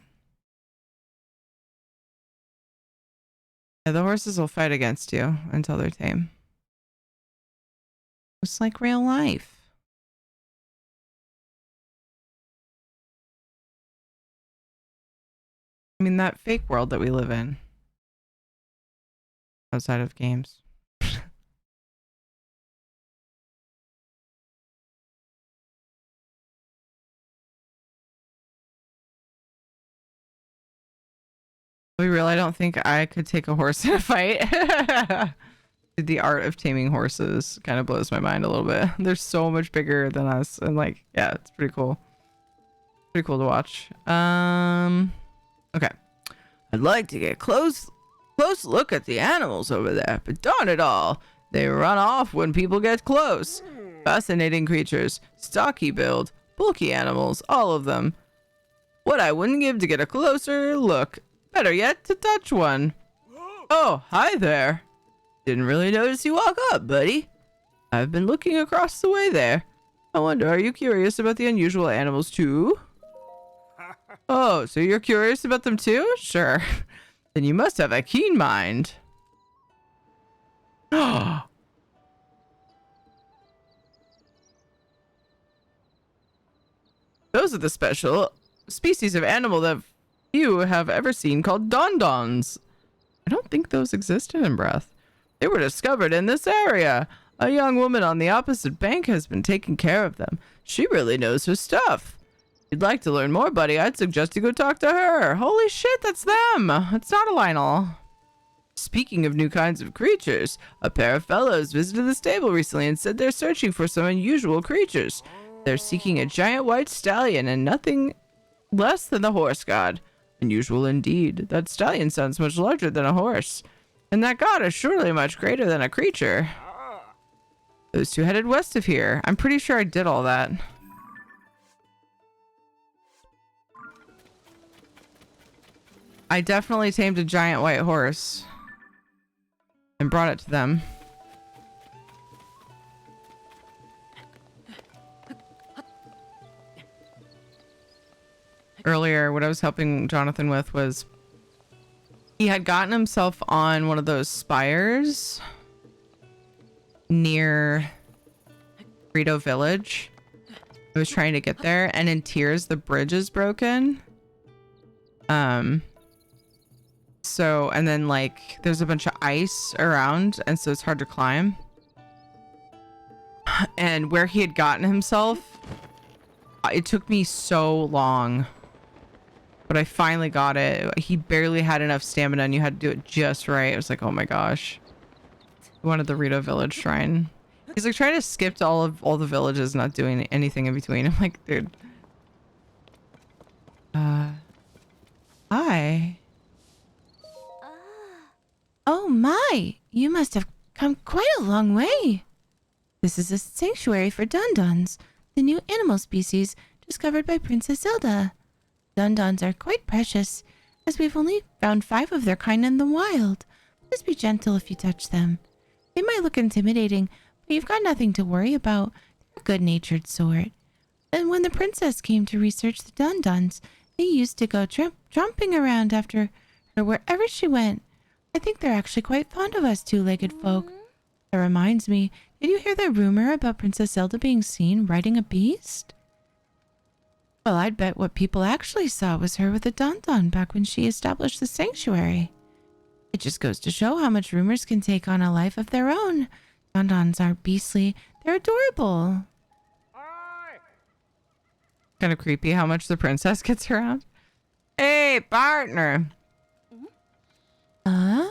Yeah, the horses will fight against you until they're tame. It's like real life. I mean, that fake world that we live in. Outside of games. I don't think I could take a horse in a fight. The art of taming horses kind of blows my mind a little bit. They're so much bigger than us, and like, yeah, it's pretty cool. Pretty cool to watch. Okay. I'd like to get a close look at the animals over there, but darn it all, they run off when people get close. Fascinating creatures, stocky build, bulky animals, all of them. What I wouldn't give to get a closer look. Better yet, to touch one. Oh, hi there. Didn't really notice you walk up, buddy. I've been looking across the way there. I wonder, are you curious about the unusual animals too? Oh, so you're curious about them too? Sure. Then you must have a keen mind. Those are the special species of animal that few have ever seen called dondons. I don't think those existed in Breath. They were discovered in this area. A young woman on the opposite bank has been taking care of them. She really knows her stuff. If you'd like to learn more, buddy, I'd suggest you go talk to her. Holy shit, that's them. It's not a Lionel. Speaking of new kinds of creatures, a pair of fellows visited the stable recently and said they're searching for some unusual creatures. They're seeking a giant white stallion and nothing less than the horse god. Unusual indeed. That stallion sounds much larger than a horse. And that god is surely much greater than a creature. Those two headed west of here. I'm pretty sure I did all that. I definitely tamed a giant white horse and brought it to them. Earlier, what I was helping Jonathan with was he had gotten himself on one of those spires near Rito Village. I was trying to get there, and in Tears, the bridge is broken. So, and then like there's a bunch of ice around, and so it's hard to climb. And where he had gotten himself, it took me so long, but I finally got it. He barely had enough stamina, and you had to do it just right. It was like, oh my gosh. He wanted the Rito Village shrine. He's like trying to skip to all the villages, not doing anything in between. I'm like, dude. Hi. Oh my, you must have come quite a long way. This is a sanctuary for dondons, the new animal species discovered by Princess Zelda. Dondons are quite precious, as we've only found 5 of their kind in the wild. Please be gentle if you touch them. They might look intimidating, but you've got nothing to worry about. They're a good-natured sort. And when the princess came to research the dondons, they used to go tromping around after her wherever she went. I think they're actually quite fond of us two-legged folk. That reminds me, did you hear the rumor about Princess Zelda being seen riding a beast? Well, I'd bet what people actually saw was her with a dondon back when she established the sanctuary. It just goes to show how much rumors can take on a life of their own. Dondons aren't beastly. They're adorable. Kind of creepy how much the princess gets around. Hey, partner. Huh?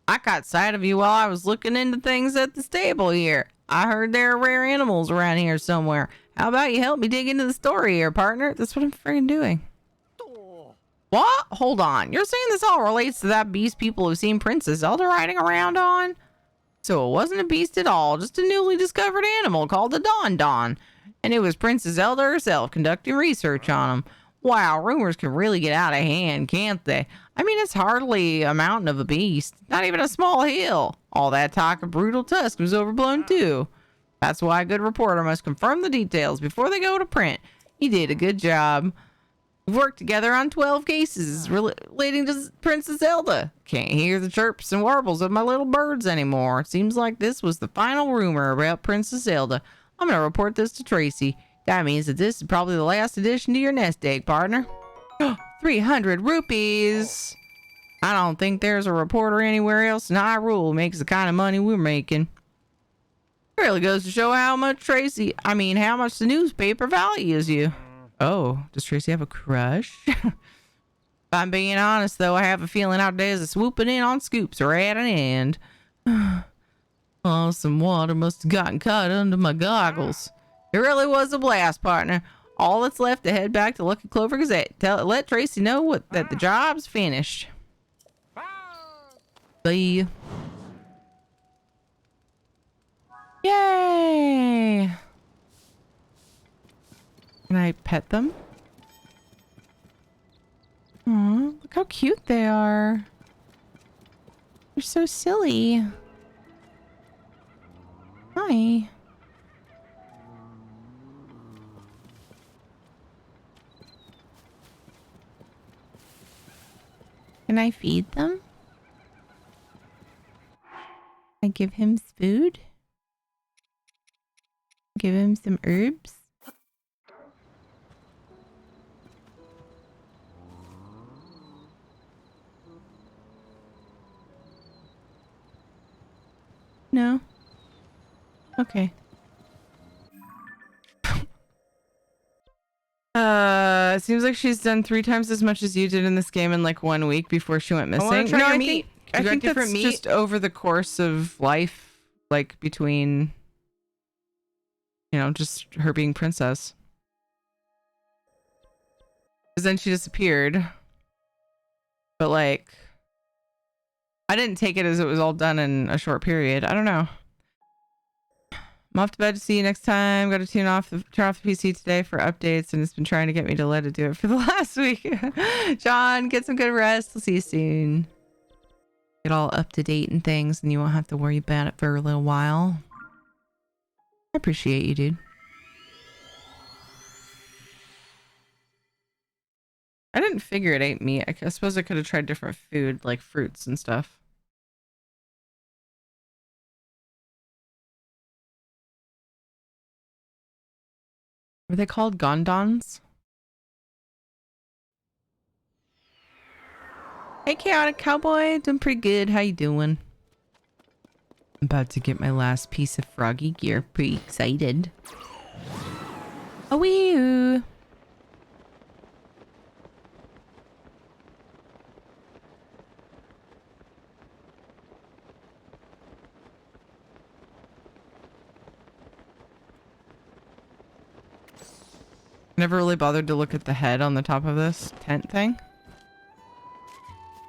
I caught sight of you while I was looking into things at the stable here. I heard there are rare animals around here somewhere. How about you help me dig into the story here, partner? That's what I'm freaking doing. What? Hold on. You're saying this all relates to that beast people have seen Princess Zelda riding around on? So it wasn't a beast at all, just a newly discovered animal called the Don. And it was Princess Zelda herself conducting research on them. Wow, rumors can really get out of hand, can't they? I mean, it's hardly a mountain of a beast, not even a small hill. All that talk of brutal tusk was overblown too. That's why a good reporter must confirm the details before they go to print. He did a good job. We've worked together on 12 cases relating to Princess Zelda. Can't hear the chirps and warbles of my little birds anymore. It seems like this was the final rumor about Princess Zelda. I'm going to report this to Tracy. That means that this is probably the last addition to your nest egg, partner. 300 rupees. I don't think there's a reporter anywhere else in Hyrule makes the kind of money we're making. It really goes to show how much how much the newspaper values you. Oh, does Tracy have a crush? If I'm being honest, though, I have a feeling our days of swooping in on scoops are at an end. Oh, some water must have gotten caught under my goggles. It really was a blast, partner. All that's left to head back to Lucky Clover Gazette. Let Tracy know that the job's finished. See ya. Yay! Can I pet them? Aw, look how cute they are. They're so silly. Hi. Can I feed them? I give him food? Give him some herbs. No. Okay. It seems like she's done 3 times as much as you did in this game in like 1 week before she went I wanna missing. try your I meat. think, I think different that's meat. just over the course of life, like between, you know, just her being princess. Because then she disappeared. But like, I didn't take it as it was all done in a short period. I don't know. I'm off to bed to see you next time. Got to turn off the PC today for updates, and it's been trying to get me to let it do it for the last week. John, get some good rest. I'll see you soon. Get all up to date and things, and you won't have to worry about it for a little while. I appreciate you, dude. I didn't figure it ate meat. I suppose I could have tried different food, like fruits and stuff. Were they called gondons? Hey, Chaotic Cowboy. Doing pretty good. How you doing? I'm about to get my last piece of froggy gear. Pretty excited. Oh, wee. Never really bothered to look at the head on the top of this tent thing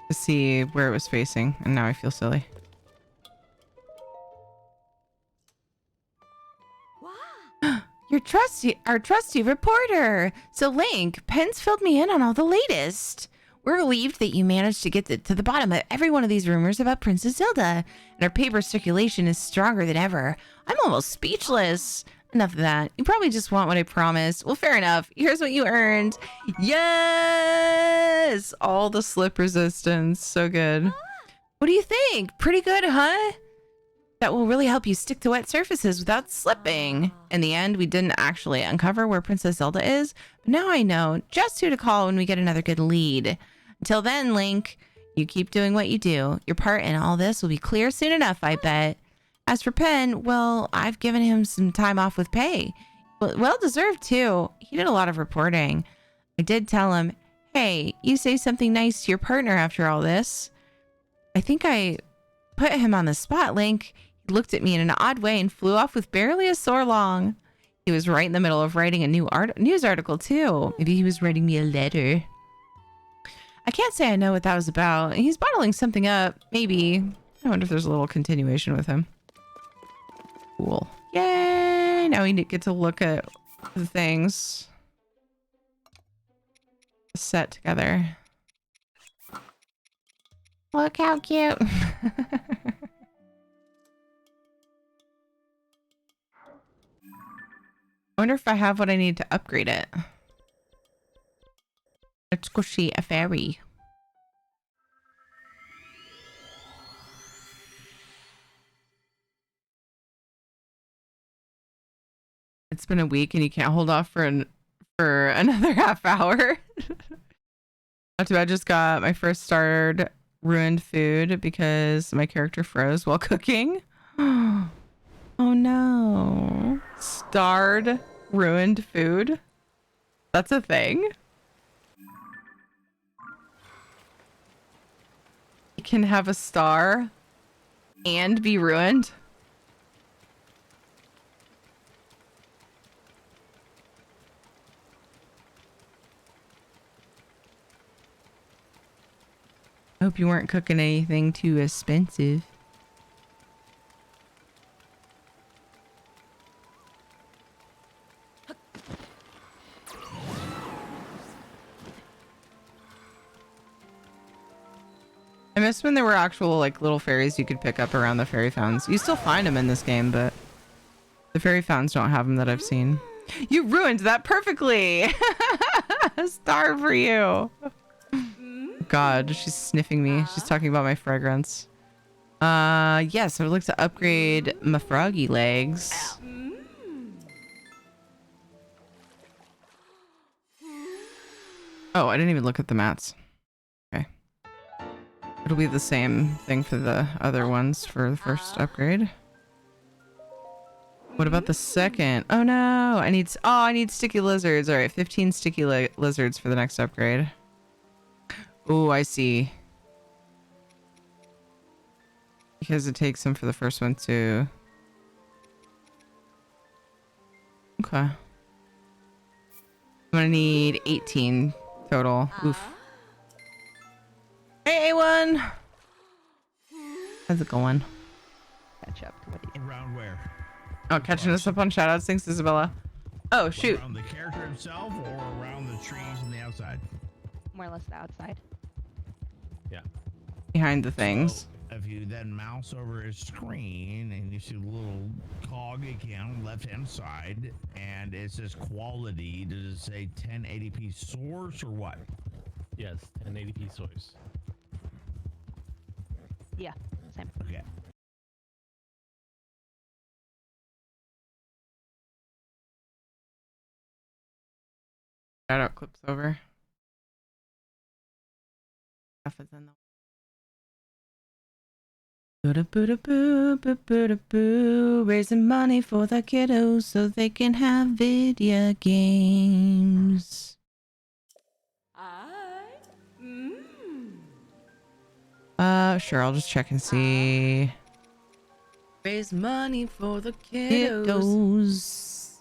to see where it was facing, and now I feel silly. Our trusty reporter. So Link, Penn's filled me in on all the latest. We're relieved that you managed to get to the bottom of every one of these rumors about Princess Zelda, and our paper circulation is stronger than ever. I'm almost speechless. Enough of that. You probably just want what I promised. Well, fair enough. Here's what you earned. Yes! All the slip resistance. So good. What do you think? Pretty good, huh? That will really help you stick to wet surfaces without slipping. In the end, we didn't actually uncover where Princess Zelda is, but now I know just who to call when we get another good lead. Until then, Link, you keep doing what you do. Your part in all this will be clear soon enough, I bet. As for Penn, well, I've given him some time off with pay. Well deserved, too. He did a lot of reporting. I did tell him, hey, you say something nice to your partner after all this. I think I put him on the spot, Link. He looked at me in an odd way and flew off with barely a sore long. He was right in the middle of writing a new news article, too. Maybe he was writing me a letter. I can't say I know what that was about. He's bottling something up. Maybe. I wonder if there's a little continuation with him. Cool. Yay! Now we get to look at the things set together. Look how cute. I wonder if I have what I need to upgrade it. Let's go see a fairy. It's been a week and you can't hold off for another half hour. Not too bad. I just got my first starred ruined food because my character froze while cooking. Oh no. Starred ruined food? That's a thing? You can have a star and be ruined? I hope you weren't cooking anything too expensive. I miss when there were actual like little fairies you could pick up around the fairy fountains. You still find them in this game, but the fairy fountains don't have them that I've seen. You ruined that perfectly. Star for you. God, she's sniffing me. She's talking about my fragrance. Yes, I would like to upgrade my froggy legs. Oh, I didn't even look at the mats. Okay. It'll be the same thing for the other ones for the first upgrade. What about the second? Oh no, I need sticky lizards. All right, 15 sticky lizards for the next upgrade. Oh, I see. Because it takes them for the first one too. Okay. I'm gonna need 18 total. Oof. Hey, A1! How's it going? Catch up. What do you... Around where? Oh, catching us up on shoutouts. Thanks, Isabella. Oh, shoot. Around the character himself or around the trees and the outside? More or less the outside. Yeah. Behind the things. So if you then mouse over his screen and you see a little cog again on the left-hand side, and it says quality, does it say 1080p source or what? Yes, 1080p source. Yeah, same. Okay. Shoutout clips over. Stuff is in the boo, raising money for the kiddos so they can have video games. Sure, I'll just check and see. Raise money for the kiddos.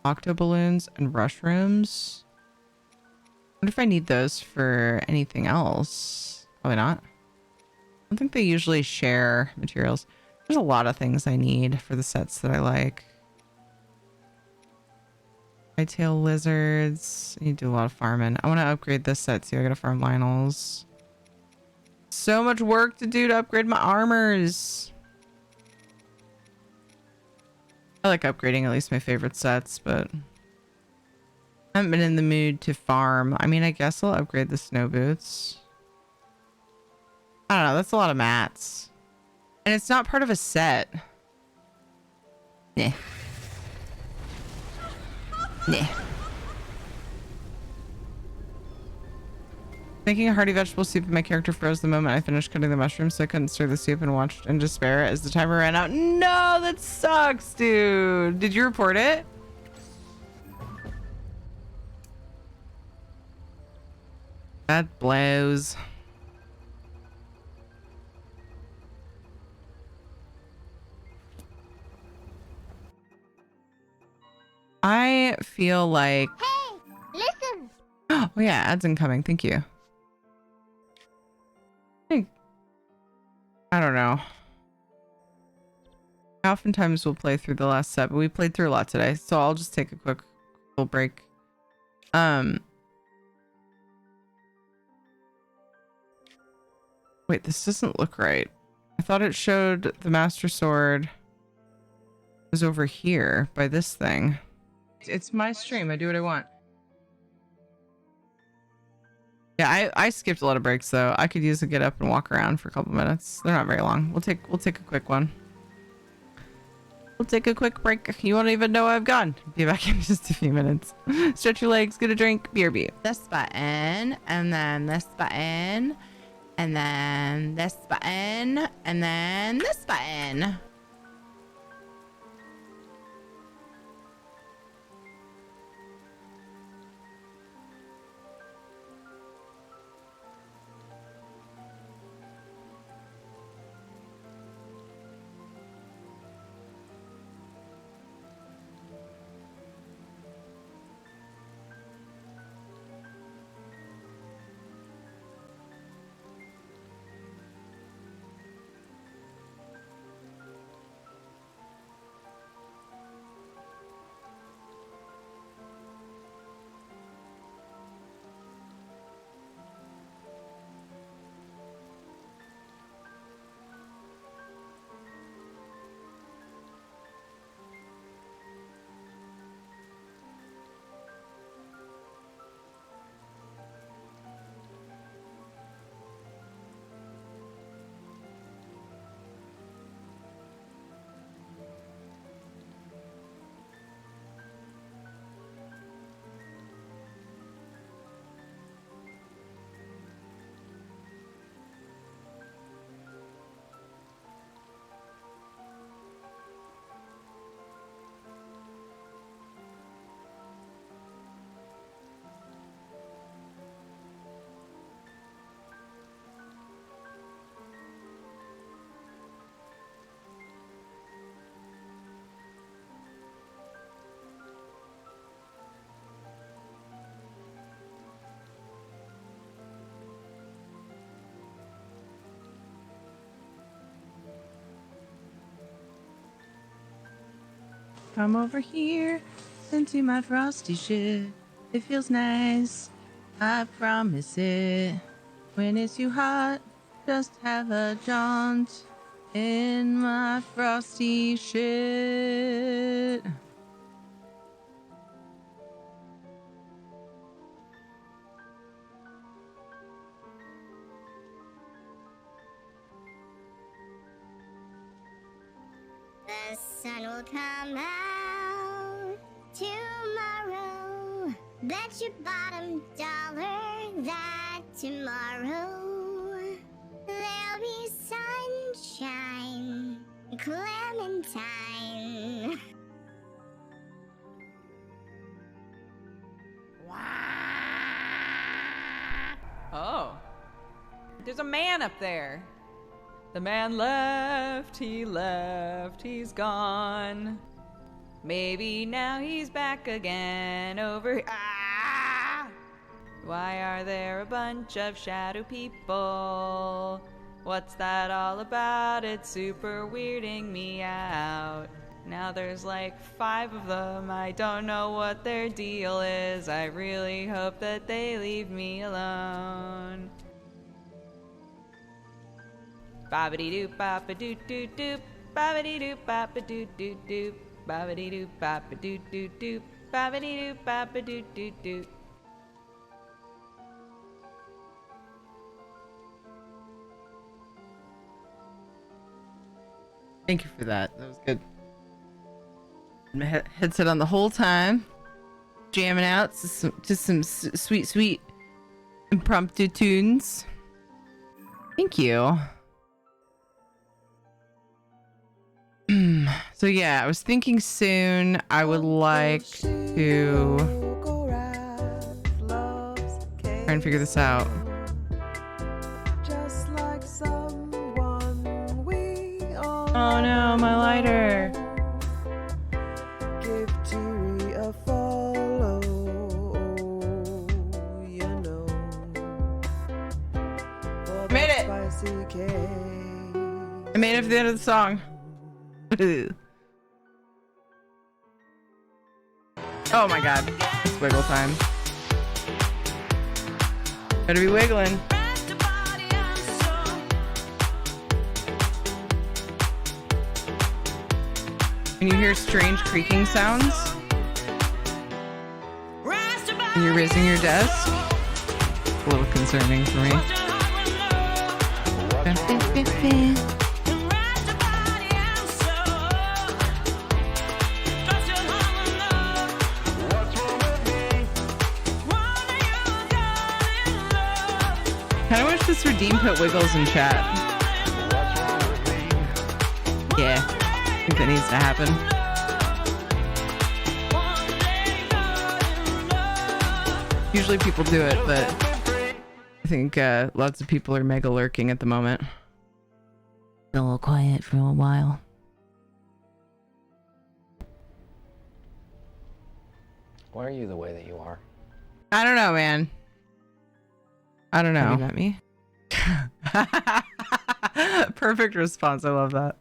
Octo balloons and mushrooms. Wonder if I need those for anything else. Probably not. I don't think they usually share materials. There's a lot of things I need for the sets that I like. Whitetail lizards. I need to do a lot of farming. I want to upgrade this set too. I gotta farm Lionels. So much work to do to upgrade my armors. I like upgrading at least my favorite sets, but I haven't been in the mood to farm. I mean, I guess I'll upgrade the snow boots. I don't know. That's a lot of mats. And it's not part of a set. Nah. Nah. Making a hearty vegetable soup and my character froze the moment I finished cutting the mushrooms, so I couldn't stir the soup and watched in despair as the timer ran out. No, that sucks, dude. Did you report it? That blows. I feel like... Hey, listen! Oh yeah, ads incoming. Thank you. I don't know. I oftentimes will play through the last set, but we played through a lot today, so I'll just take a quick little break. Wait, this doesn't look right. I thought it showed the Master Sword was over here by this thing. It's my stream. I do what I want. Yeah, I skipped a lot of breaks though. I could use to get up and walk around for a couple minutes. They're not very long. We'll take a quick one. We'll take a quick break. You won't even know I've gone. Be back in just a few minutes. Stretch your legs, get a drink, BRB. This button, and then this button, and then this button, and then this button. come over here into my frosty shit. It feels nice, I promise it. When it's too hot, just have a jaunt in my frosty shit. The sun will come out tomorrow. Bet your bottom dollar that tomorrow there'll be sunshine, Clementine. Oh. There's a man up there. The man left, he's gone. Maybe now he's back again over. Ah! Why are there a bunch of shadow people? What's that all about? It's super weirding me out. Now there's like 5 of them. I don't know what their deal is. I really hope that they leave me alone. Bobbity doop boppa doop doop doop. Bobbity doop boppa doop doop doop. Bobbity doop boppa doop doop doop. Bobbity doop boppa doop doop doop. Thank you for that. That was good. My headset on the whole time, jamming out to some sweet impromptu tunes. Thank you. So yeah, I was thinking soon I would like to try and figure this out. Oh no, my lighter. Give Jerry a follow, you know. Made it. I made it for the end of the song. Oh my god. It's wiggle time. Better be wiggling. When you hear strange creaking sounds when you're raising your desk, it's a little concerning for me. Kinda wish this redeem put wiggles in chat. Yeah, I think that needs to happen. Usually people do it, but I think lots of people are mega lurking at the moment. Been a little quiet for a while. Why are you the way that you are? I don't know, man. I don't know. Have you met me? Perfect response. I love that.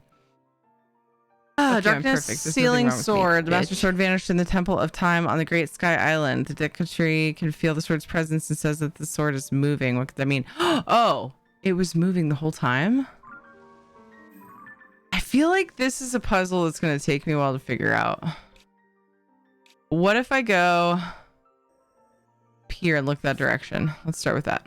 Okay, Darkness Sealing Sword. The Master Sword vanished in the Temple of Time on the Great Sky Island. The Decretary can feel the sword's presence and says that the sword is moving. What could that mean? Oh, it was moving the whole time? I feel like this is a puzzle that's going to take me a while to figure out. What if I go up here and look that direction? Let's start with that.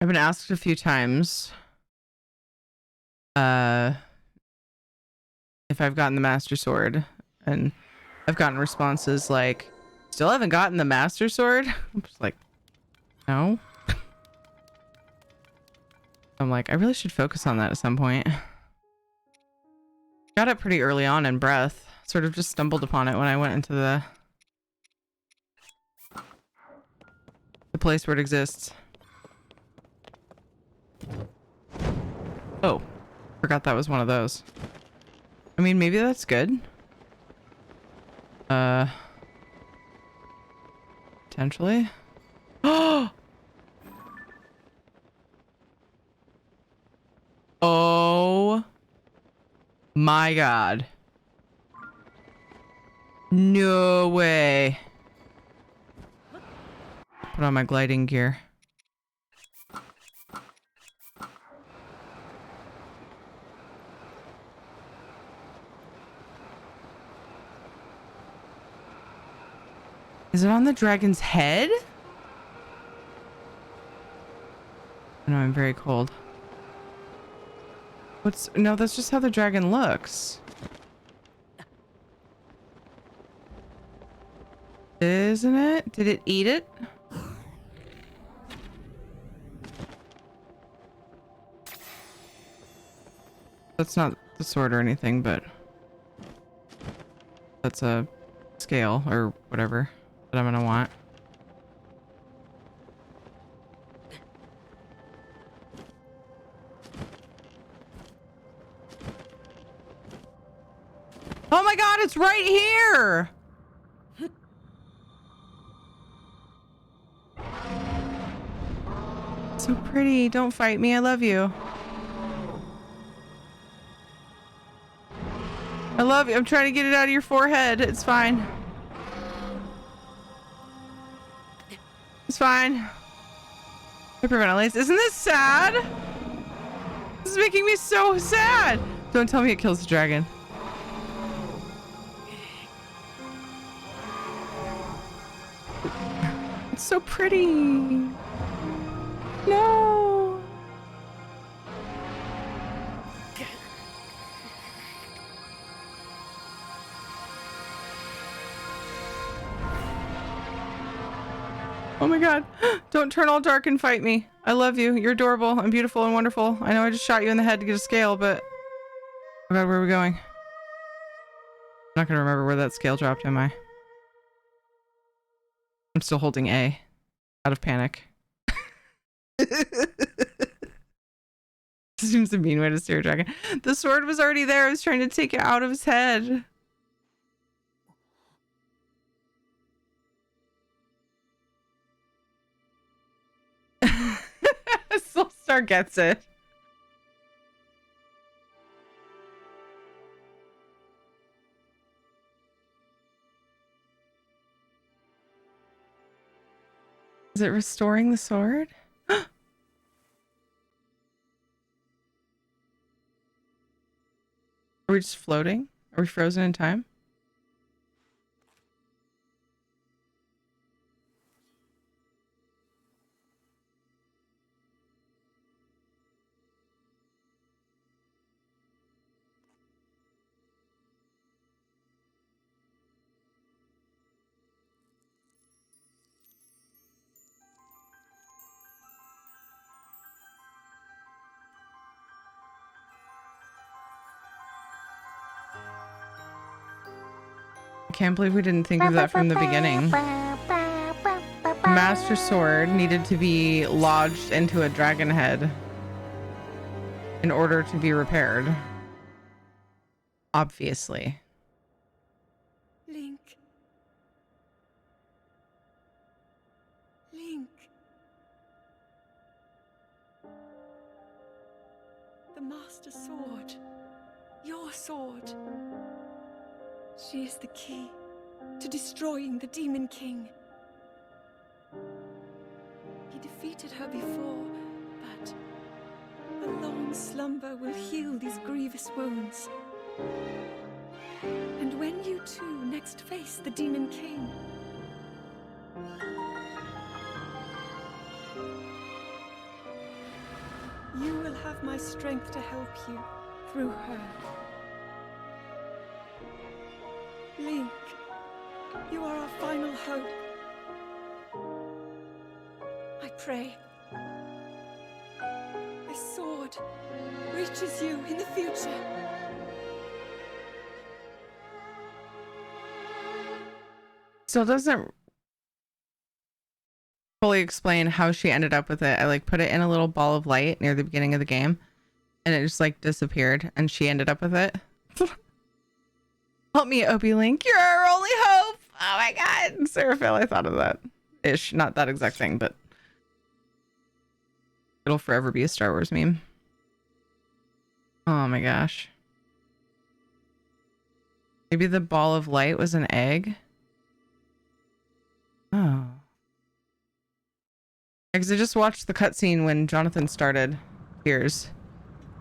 I've been asked a few times if I've gotten the Master Sword, and I've gotten responses like, still haven't gotten the Master Sword? I'm just like, no. I'm like, I really should focus on that at some point. Got it pretty early on in Breath. Sort of just stumbled upon it when I went into the place where it exists. Oh, forgot that was one of those. I mean, maybe that's good. Potentially. Oh my god. No way. Put on my gliding gear. Is it on the dragon's head? No, I'm very cold. No, that's just how the dragon looks. Isn't it? Did it eat it? That's not the sword or anything, but that's a scale or whatever that I'm gonna want. Oh my god, it's right here! So pretty. Don't fight me. I love you. I love you. I'm trying to get it out of your forehead. It's fine. It's fine. Hyperventilate. Isn't this sad? This is making me so sad. Don't tell me it kills the dragon. It's so pretty. No. Oh my god. Don't turn all dark and fight me. I love you. You're adorable and beautiful and wonderful. I know I just shot you in the head to get a scale, but... Oh god, where are we going? I'm not gonna remember where that scale dropped, am I? I'm still holding A. Out of panic. Seems a mean way to steer a dragon. The sword was already there. I was trying to take it out of his head. Soulstar gets it. Is it restoring the sword? Are we just floating? Are we frozen in time? I can't believe we didn't think of that from the beginning. Master Sword needed to be lodged into a dragon head in order to be repaired. Obviously. Link. Link. The Master Sword. Your sword. She is the key to destroying the Demon King. He defeated her before, but a long slumber will heal these grievous wounds. And when you two next face the Demon King, you will have my strength to help you through her. Link, you are our final hope. I pray this sword reaches you in the future. Still doesn't fully explain how she ended up with it. I like put it in a little ball of light near the beginning of the game and it just like disappeared and she ended up with it. Help me, Opie Link. You're our only hope. Oh my god. Seraphil, I thought of that. ish, not that exact thing, but it'll forever be a Star Wars meme. Oh my gosh. Maybe the ball of light was an egg. Oh. Because I just watched the cutscene when Jonathan started Tears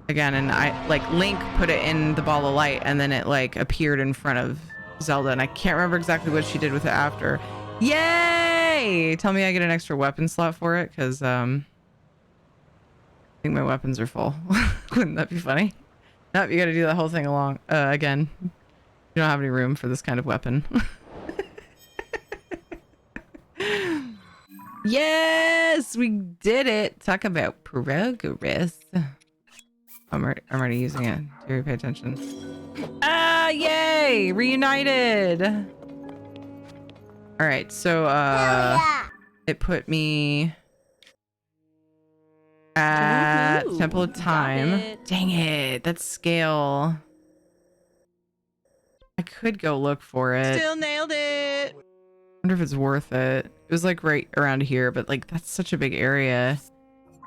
again, and I like Link put it in the ball of light, and then it like appeared in front of Zelda, and I can't remember exactly what she did with it after. Yay! Tell me I get an extra weapon slot for it, because I think my weapons are full. Wouldn't that be funny? Nope, you got to do that whole thing along again. You don't have any room for this kind of weapon. Yes, we did it. Talk about progress. I'm already using it. Do you pay attention? Ah, yay! Reunited. All right, so it put me at Temple of Time. Dang it, that's scale. I could go look for it. Still nailed it. Wonder if it's worth it. It was like right around here, but like that's such a big area.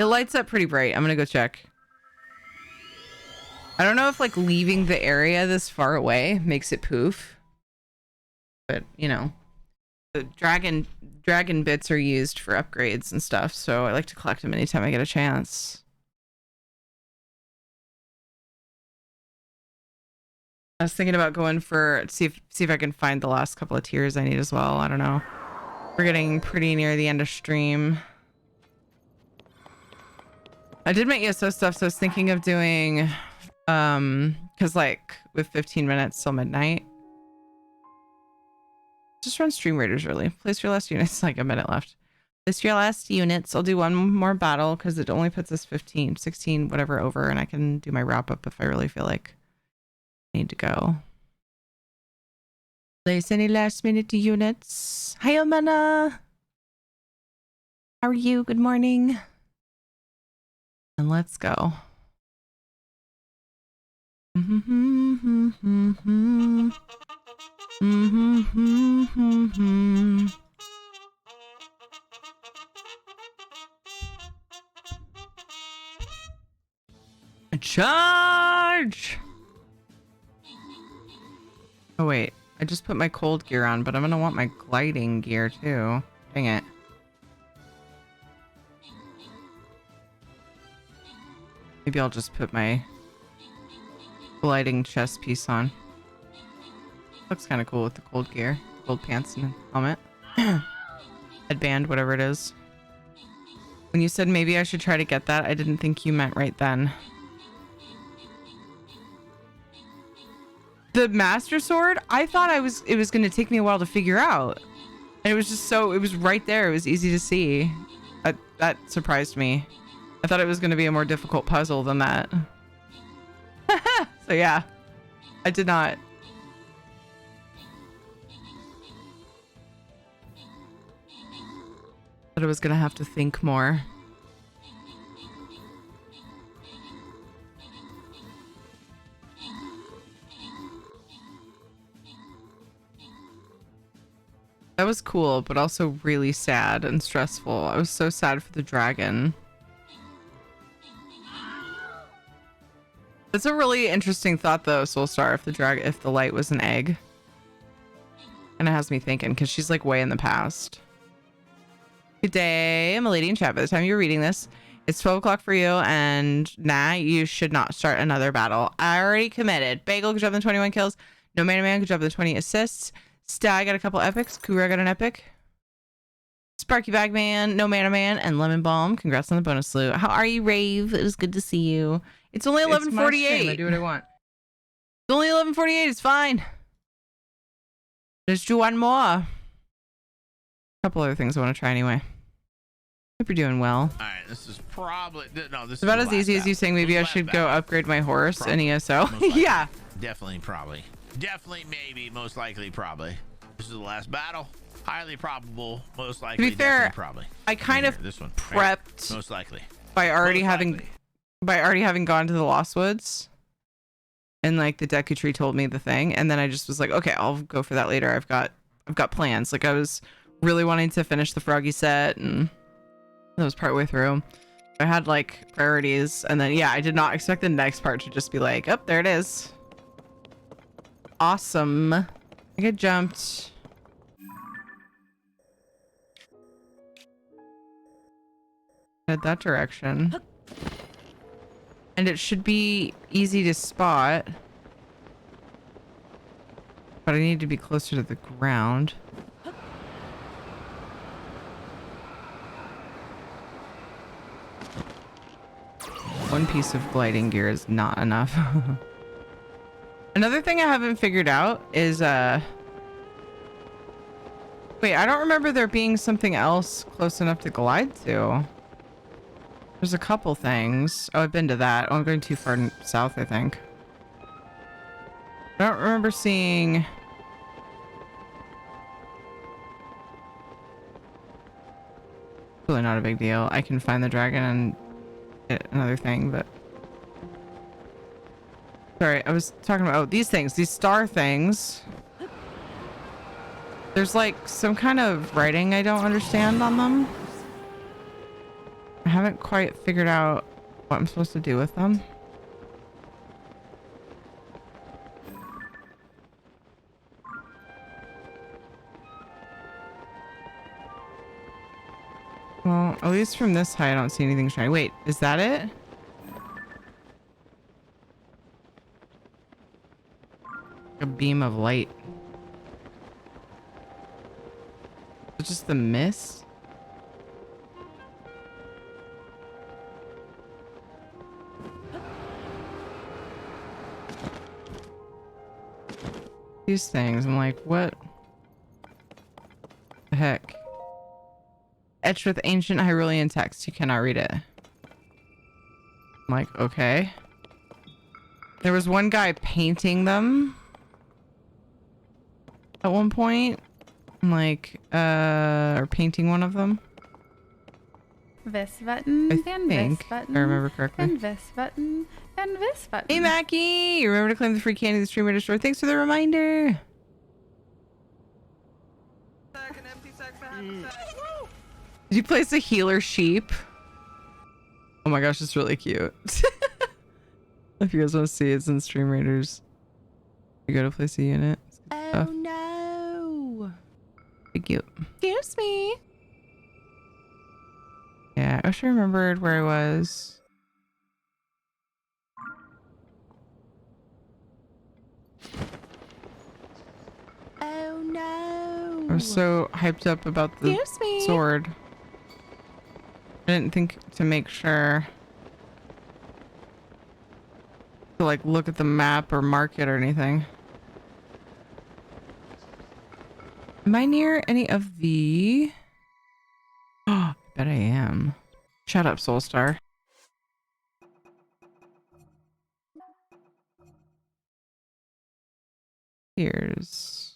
It lights up pretty bright. I'm gonna go check. I don't know if like leaving the area this far away makes it poof, but you know, the dragon bits are used for upgrades and stuff, so I like to collect them anytime I get a chance. I was thinking about going for see if I can find the last couple of tiers I need as well. I don't know. We're getting pretty near the end of stream. I did my ESO stuff, so I was thinking of doing because like with 15 minutes till midnight. Just run Stream Raiders early. Place your last units, like a minute left. Place your last units. I'll do one more battle because it only puts us 15, 16, whatever over, and I can do my wrap up if I really feel like I need to go. Place any last minute units. Hi, Omana. How are you? Good morning. And let's go. Charge! Oh wait, I just put my cold gear on, but I'm gonna want my gliding gear too. Dang it. Maybe I'll just put my gliding chest piece on. Looks kind of cool with the cold gear, cold pants and helmet. Headband, whatever it is. When you said maybe I should try to get that, I didn't think you meant right then. The Master Sword, I thought it was going to take me a while to figure out. And it was just it was right there. It was easy to see. That surprised me. I thought it was going to be a more difficult puzzle than that. So yeah, I did not. Thought I was going to have to think more. That was cool, but also really sad and stressful. I was so sad for the dragon. It's a really interesting thought though, Soulstar, if the light was an egg. And it has me thinking, because she's like way in the past. Good day, I'm a lady in chat. By the time you're reading this, it's 12 o'clock for you, and nah, you should not start another battle. I already committed. Bagel, good job on the 21 kills. No Man Man, good job on the 20 assists. Stag got a couple epics. Kura got an epic. Sparky Bagman, No Man Man, and Lemon Balm. Congrats on the bonus loot. How are you, Rave? It was good to see you. It's only 11:48. I do what I want. It's only 11:48. It's fine. Let's do one more. A couple other things I want to try anyway. Hope you're doing well. All right, this is probably no. This It's about as easy as you saying maybe I should go upgrade my horse in ESO. Yeah. Definitely, probably. Definitely, maybe, most likely, probably. This is the last battle. Highly probable, most likely. To be fair, probably. I kind of this one prepped right? Most likely by already having gone to the Lost Woods, and like the Deku Tree told me the thing, and then I just was like, okay, I'll go for that later. I've got plans. Like I was really wanting to finish the Froggy set, and that was partway through. I had like priorities, and then yeah, I did not expect the next part to just be like, oh, there it is. Awesome. I get jumped. Head that direction. And it should be easy to spot. But I need to be closer to the ground. One piece of gliding gear is not enough. Another thing I haven't figured out is wait, I don't remember there being something else close enough to glide to. There's a couple things. Oh, I've been to that. Oh, I'm going too far south, I think. I don't remember seeing... Really not a big deal. I can find the dragon and get another thing, but... Sorry, I was talking about... Oh, these things. These star things. There's like some kind of writing I don't understand on them. I haven't quite figured out what I'm supposed to do with them. Well, at least from this height, I don't see anything shiny. Wait, is that it? A beam of light. It's just the mist? These things, I'm like, what the heck? Etched with ancient Hyrulean text. You cannot read it. I'm like, okay. There was one guy painting them at one point. I'm like, or painting one of them. This button, I and think, this button, if I remember correctly. and this button, and this button. Hey, Mackie! You remember to claim the free candy the streamer destroyed. Thanks for the reminder. Did you place a healer sheep? Oh my gosh, it's really cute. If you guys want to see it, it's in Stream Raiders. You gotta place a unit. Oh no. Pretty cute. Excuse me. Yeah, I wish I remembered where I was. Oh no. I was so hyped up about the Excuse me. sword. I didn't think to make sure to like look at the map or mark it or anything. Am I near any of the... Oh, I bet I am. Shut up, Soulstar. Here's...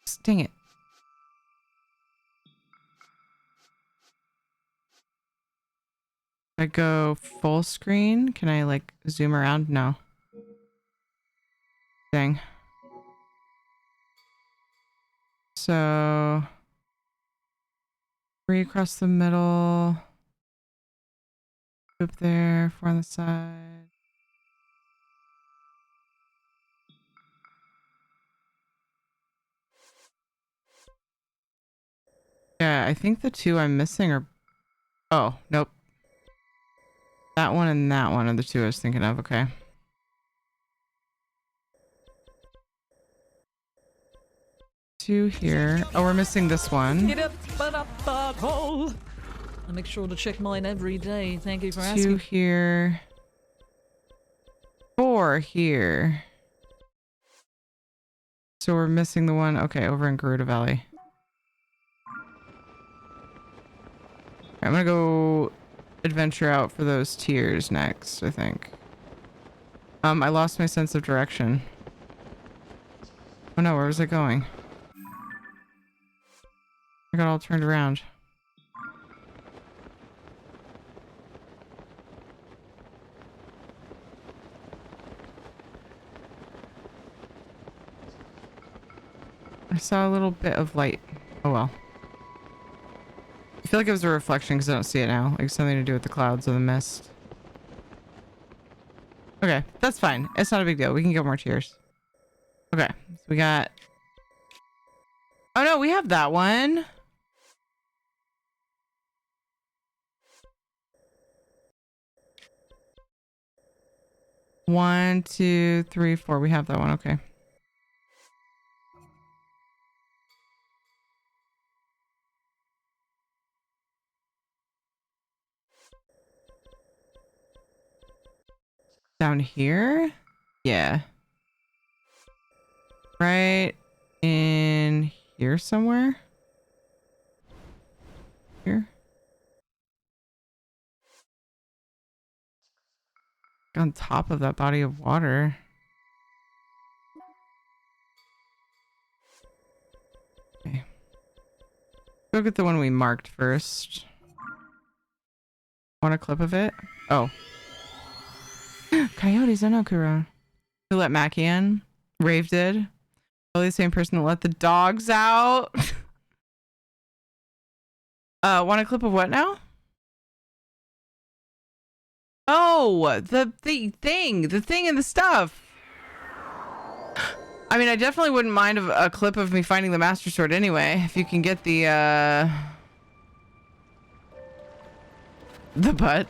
Sting it. If I go full screen, can I like zoom around? No. Dang. So 3 across the middle. 2 up there, 4 on the side. Yeah, I think the 2 I'm missing are... Oh, nope. That one and that one are the 2 I was thinking of. Okay. Two here. Oh, we're missing this one. Get up, but up, hole. I make sure to check mine every day. Thank you for 2 asking. here. 4 here. So we're missing the one. Okay, over in Garuda Valley. I'm gonna go adventure out for those tiers next, I think. I lost my sense of direction. Oh no, where was I going? I got all turned around. I saw a little bit of light. Oh well. I feel like it was a reflection because I don't see it now. Like something to do with the clouds or the mist. Okay, that's fine. It's not a big deal. We can get more tears. Okay, so we got... Oh no, we have that one. One, two, three, four. We have that one. Okay. Down here? Yeah. Right in here somewhere? Here? On top of that body of water. Okay. Go get the one we marked first. Want a clip of it? Oh. Coyotes on Okura. Who let Mackie in? Rave did. Probably the same person that let the dogs out. Want a clip of what now? Oh, the thing and the stuff. I mean, I definitely wouldn't mind a clip of me finding the Master Sword anyway. If you can get the butt.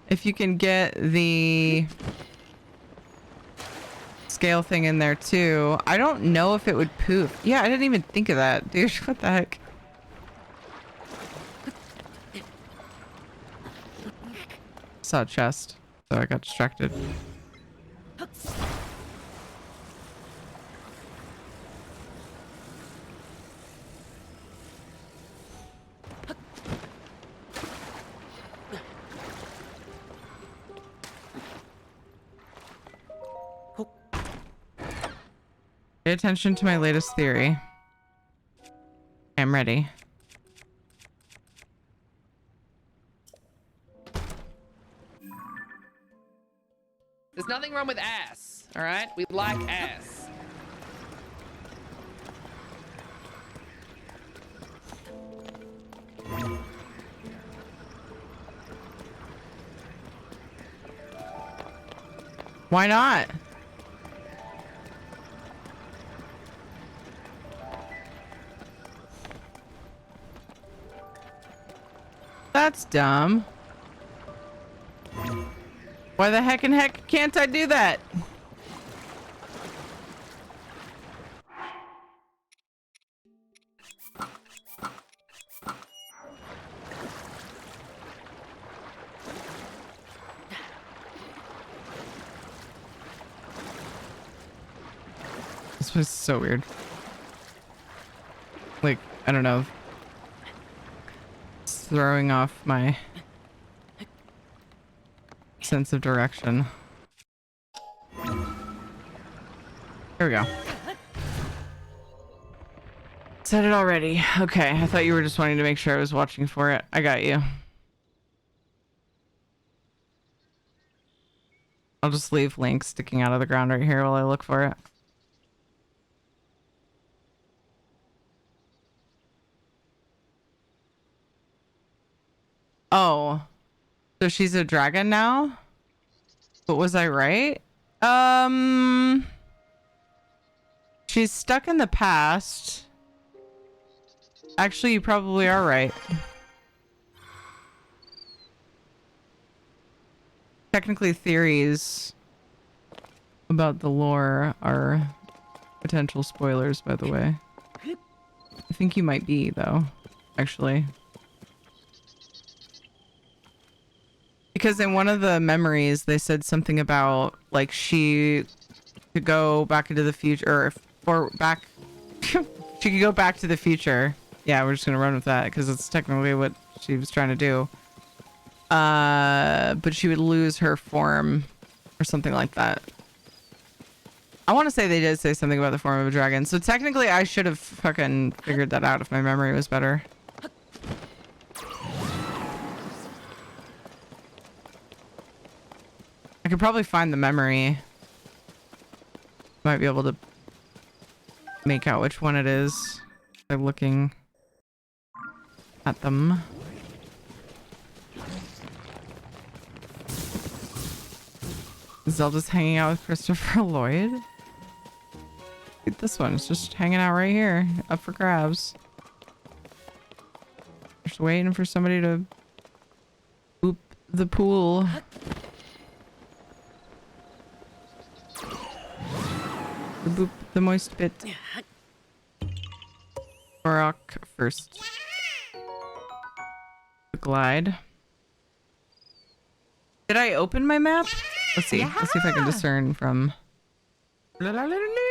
If you can get the scale thing in there too. I don't know if it would poof. Yeah, I didn't even think of that, dude. What the heck? Saw a chest, so I got distracted. Pay attention to my latest theory. I'm ready. There's nothing wrong with ass, all right? We like ass. Why not? That's dumb. Why the heck can't I do that? This was so weird. Like, I don't know. It's throwing off my sense of direction. Here we go. Said it already. Okay, I thought you were just wanting to make sure I was watching for it. I got you. I'll just leave Link sticking out of the ground right here while I look for it. Oh. So she's a dragon now? But was I right? She's stuck in the past. Actually, you probably are right. Technically, theories about the lore are potential spoilers, by the way. I think you might be, though, actually. Because in one of the memories, they said something about, like, she could go back into the future, or back... she could go back to the future. Yeah, we're just gonna run with that, because it's technically what she was trying to do. But she would lose her form, or something like that. I want to say they did say something about the form of a dragon, so technically I should have fucking figured that out if my memory was better. I could probably find the memory. Might be able to make out which one it is by looking at them. Zelda's hanging out with Christopher Lloyd. This one is just hanging out right here, up for grabs. Just waiting for somebody to boop the pool. Boop the moist bit. Rock first. Glide. Did I open my map? Let's see. Let's see if I can discern from. La, la, la, la, la.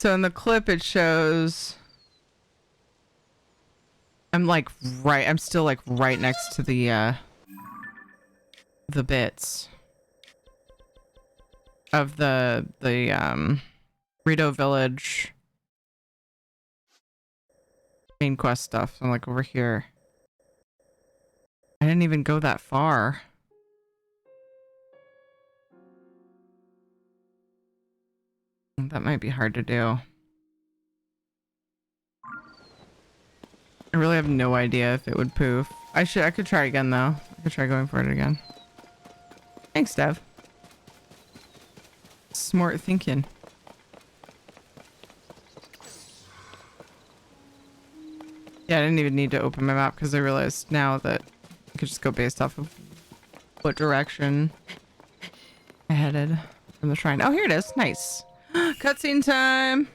So in the clip it shows I'm still like right next to the bits of the Rito Village main quest stuff. So I'm like over here. I didn't even go that far. That might be hard to do. I really have no idea if it would poof. I could try again though. I could try going for it again. Thanks, Dev. Smart thinking. Yeah, I didn't even need to open my map because I realized now that I could just go based off of what direction I headed from the shrine. Oh, here it is. Nice. Cutscene time.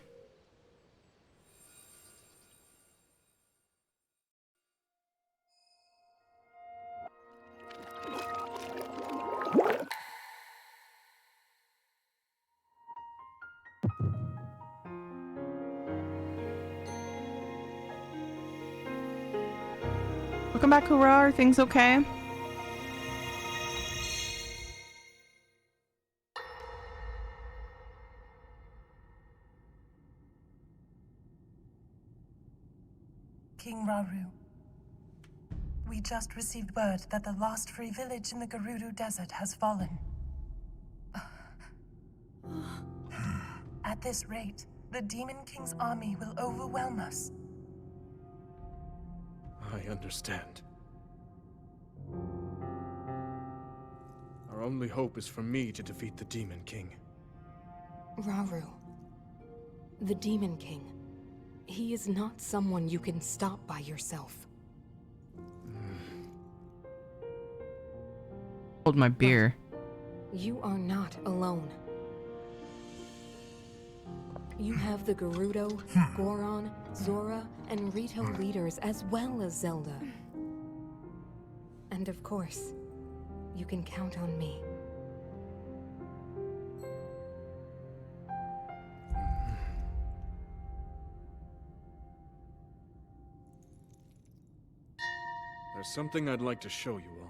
Welcome back, Hurrah. Are things okay? King Rauru, we just received word that the last free village in the Gerudo Desert has fallen. At this rate, the Demon King's army will overwhelm us. I understand. Our only hope is for me to defeat the Demon King. Rauru, the Demon King. He is not someone you can stop by yourself. Hold my beer. You are not alone. You have the Gerudo, Goron, Zora, and Rito leaders as well as Zelda. And of course, you can count on me. There's something I'd like to show you all.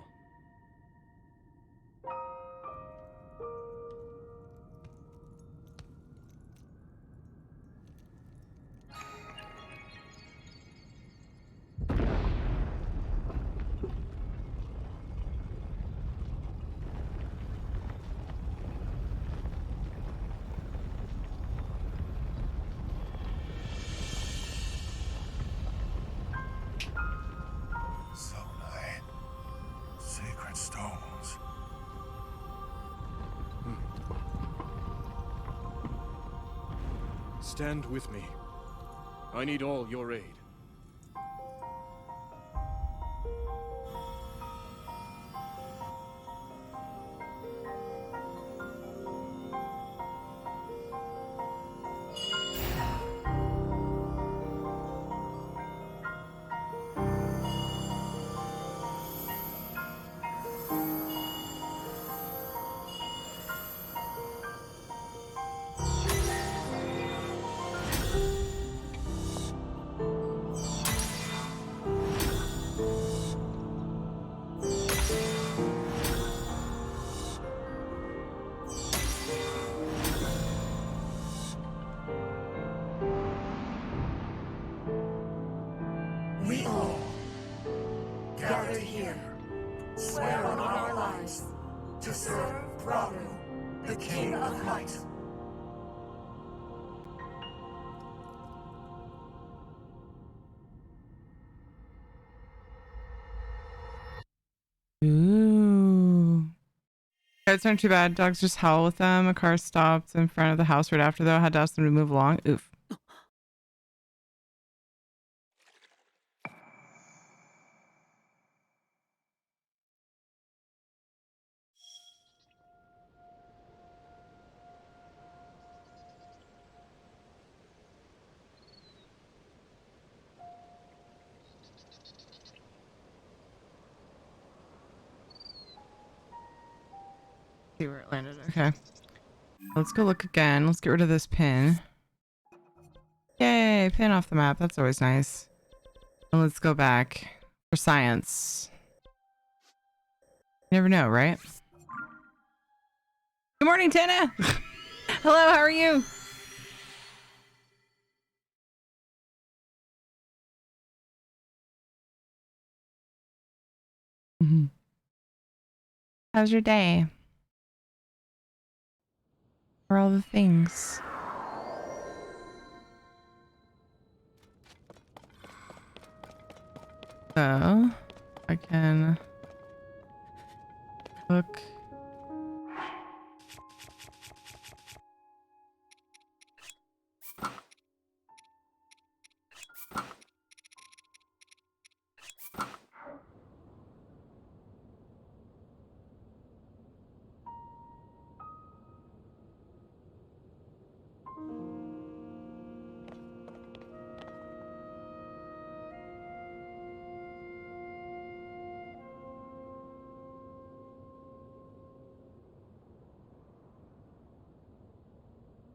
Sacred stones. Stand with me. I need all your aid. gathered here, swear on our lives to serve Raru, the King of Light. Ooh. Pets aren't too bad. Dogs just howl with them. A car stopped in front of the house right after, though. Had to ask them to move along. Oof. See where it landed. Okay. Let's go look again. Let's get rid of this pin. Yay, pin off the map. That's always nice. And let's go back for science. You never know, right? Good morning, Tana. Hello, how are you? How's your day? For all the things. So, I can look.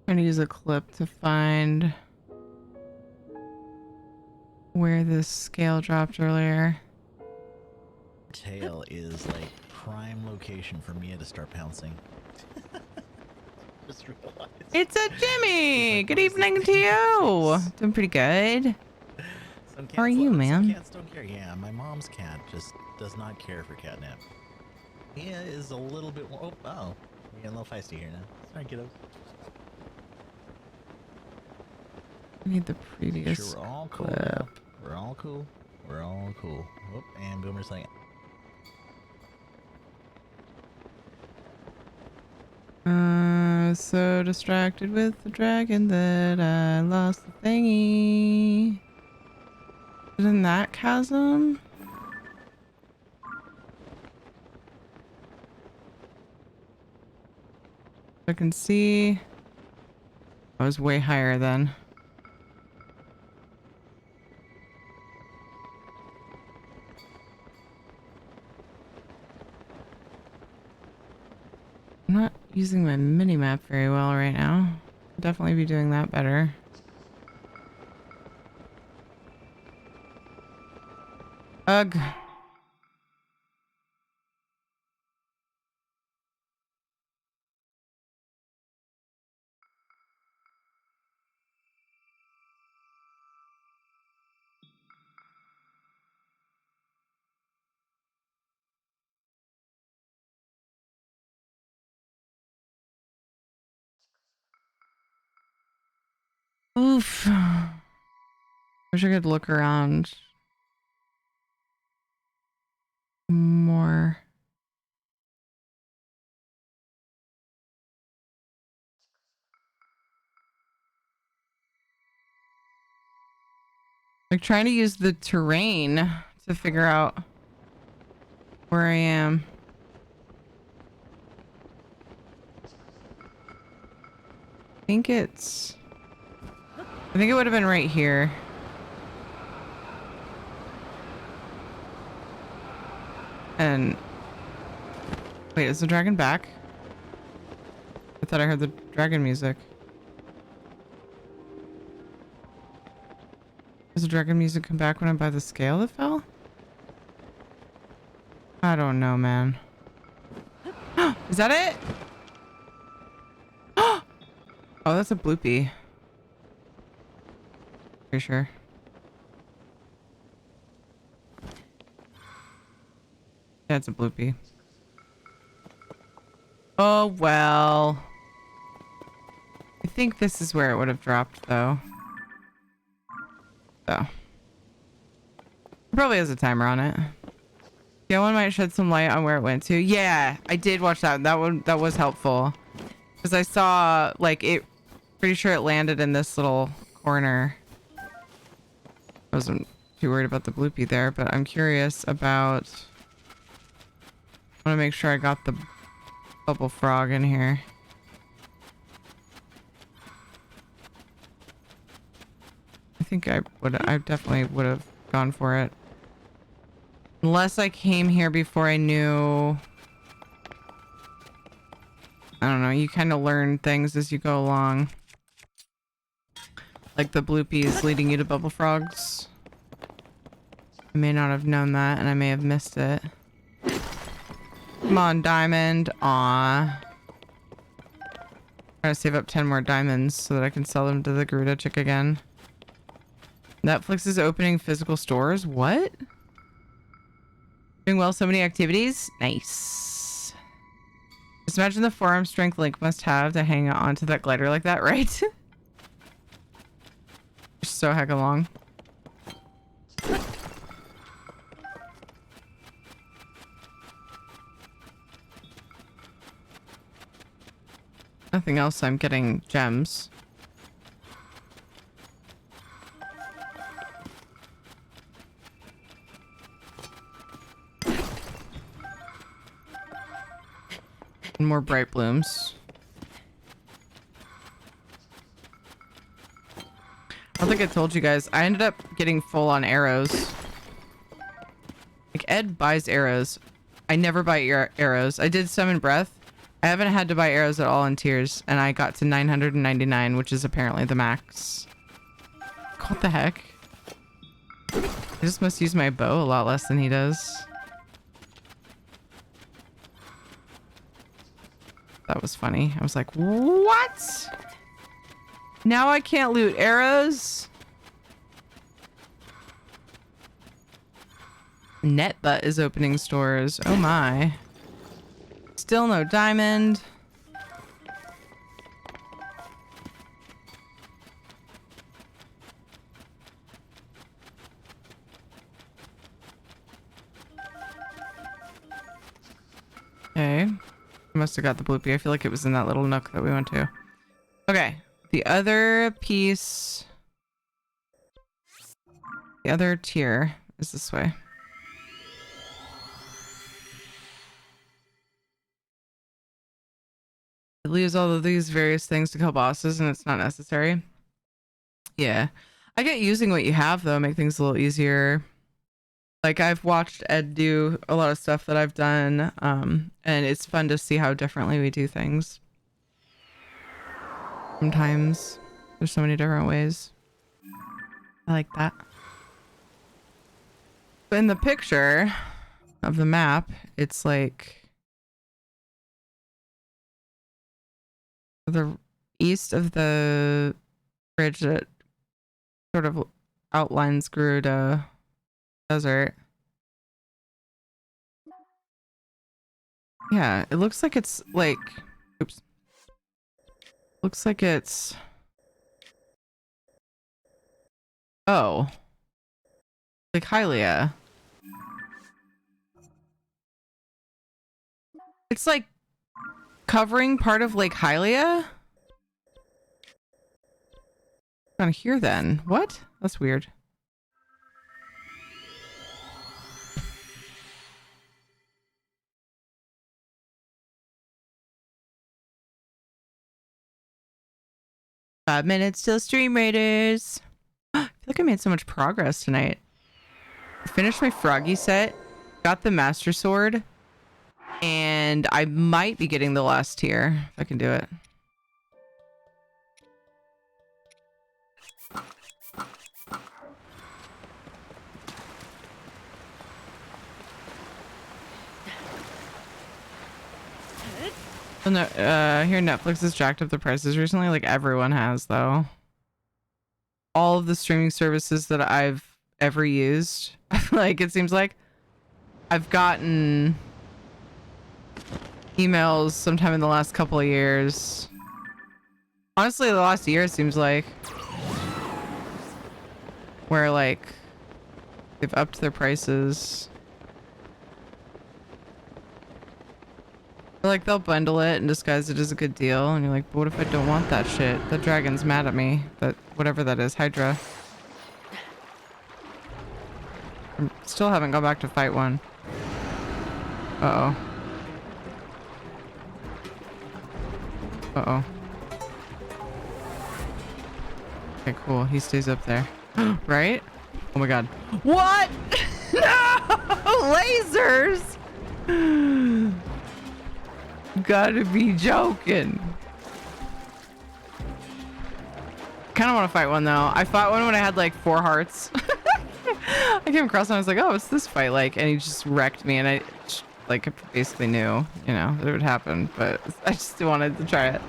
I'm gonna use a clip to find where this scale dropped earlier. Tail is like prime location for Mia to start pouncing. Just realized. It's a Jimmy! Good evening to you! Doing pretty good. How are you, Some man? cats don't care. Yeah, my mom's cat just does not care for catnip. Mia is a little bit more. Oh, we're getting a little feisty here now. Sorry, kiddo. I need the previous Sure, we're all cool. clip. Now. We're all cool. We're all cool. Whoop, and Boomer's like. So distracted with the dragon that I lost the thingy. Is it in that chasm? I can see. I was way higher then. I'm not using my mini map very well right now. I'll definitely be doing that better. Ugh. Oof. Wish I could look around more. Like trying to use the terrain to figure out where I am. I think it would have been right here. And wait, is the dragon back? I thought I heard the dragon music. Does the dragon music come back when I'm by the scale that fell? I don't know, man. Is that it? Oh, that's a bloopy. Pretty sure. That's a bloopy. Oh, well. I think this is where it would have dropped, though. So. It probably has a timer on it. Yeah, one might shed some light on where it went to. Yeah, I did watch that. That was helpful. Because I saw, like, it... Pretty sure it landed in this little corner. I wasn't too worried about the bloopy there, but I'm curious about... I want to make sure I got the bubble frog in here. I think I definitely would have gone for it. Unless I came here before I knew... I don't know, you kind of learn things as you go along. Like the bloopies leading you to bubble frogs. I may not have known that, and I may have missed it. Come on, diamond. Aw. Trying to save up 10 more diamonds so that I can sell them to the Garuda chick again. Netflix is opening physical stores? What? Doing well, so many activities? Nice. Just imagine the forearm strength Link must have to hang onto that glider like that, right? So heck along. Nothing else, I'm getting gems. And more bright blooms. I don't think I told you guys. I ended up getting full on arrows. Like, Ed buys arrows. I never buy arrows. I did summon breath. I haven't had to buy arrows at all in tiers, and I got to 999, which is apparently the max. What the heck? I just must use my bow a lot less than he does. That was funny. I was like, what? Now I can't loot arrows? Netbutt is opening stores. Oh my. Still no diamond. Okay. Must have got the bloopy. I feel like it was in that little nook that we went to. Okay. The other piece... The other tier is this way. It leaves all of these various things to kill bosses and it's not necessary. Yeah. I get using what you have though, make things a little easier. Like I've watched Ed do a lot of stuff that I've done, and it's fun to see how differently we do things. Sometimes there's so many different ways. I like that. But in the picture of the map, it's like the east of the bridge that sort of outlines Garuda Desert. Yeah, it looks like it's like, oops. Looks like it's, oh, like Hylia. It's like covering part of Lake Hylia? Down here then. What? That's weird. Minutes till Stream Raiders. I feel like I made so much progress tonight. I finished my Froggy set, got the Master Sword, and I might be getting the last tier if I can do it. Oh, no, here Netflix has jacked up the prices recently, like everyone has though. All of the streaming services that I've ever used, like it seems like I've gotten emails sometime in the last couple of years. Honestly, the last year it seems like, where like they've upped their prices. Or, like they'll bundle it and disguise it as a good deal, and you're like, but what if I don't want that shit? The dragon's mad at me. That whatever that is, Hydra. I still haven't gone back to fight one. Uh-oh. Uh-oh. Okay, cool. He stays up there. Right? Oh my god. What? No! Lasers! Gotta be joking. Kind of want to fight one though. I fought one when I had like 4 hearts. I came across and I was like, oh, what's this fight like? And he just wrecked me, and I like basically knew, you know, that it would happen, but I just wanted to try it.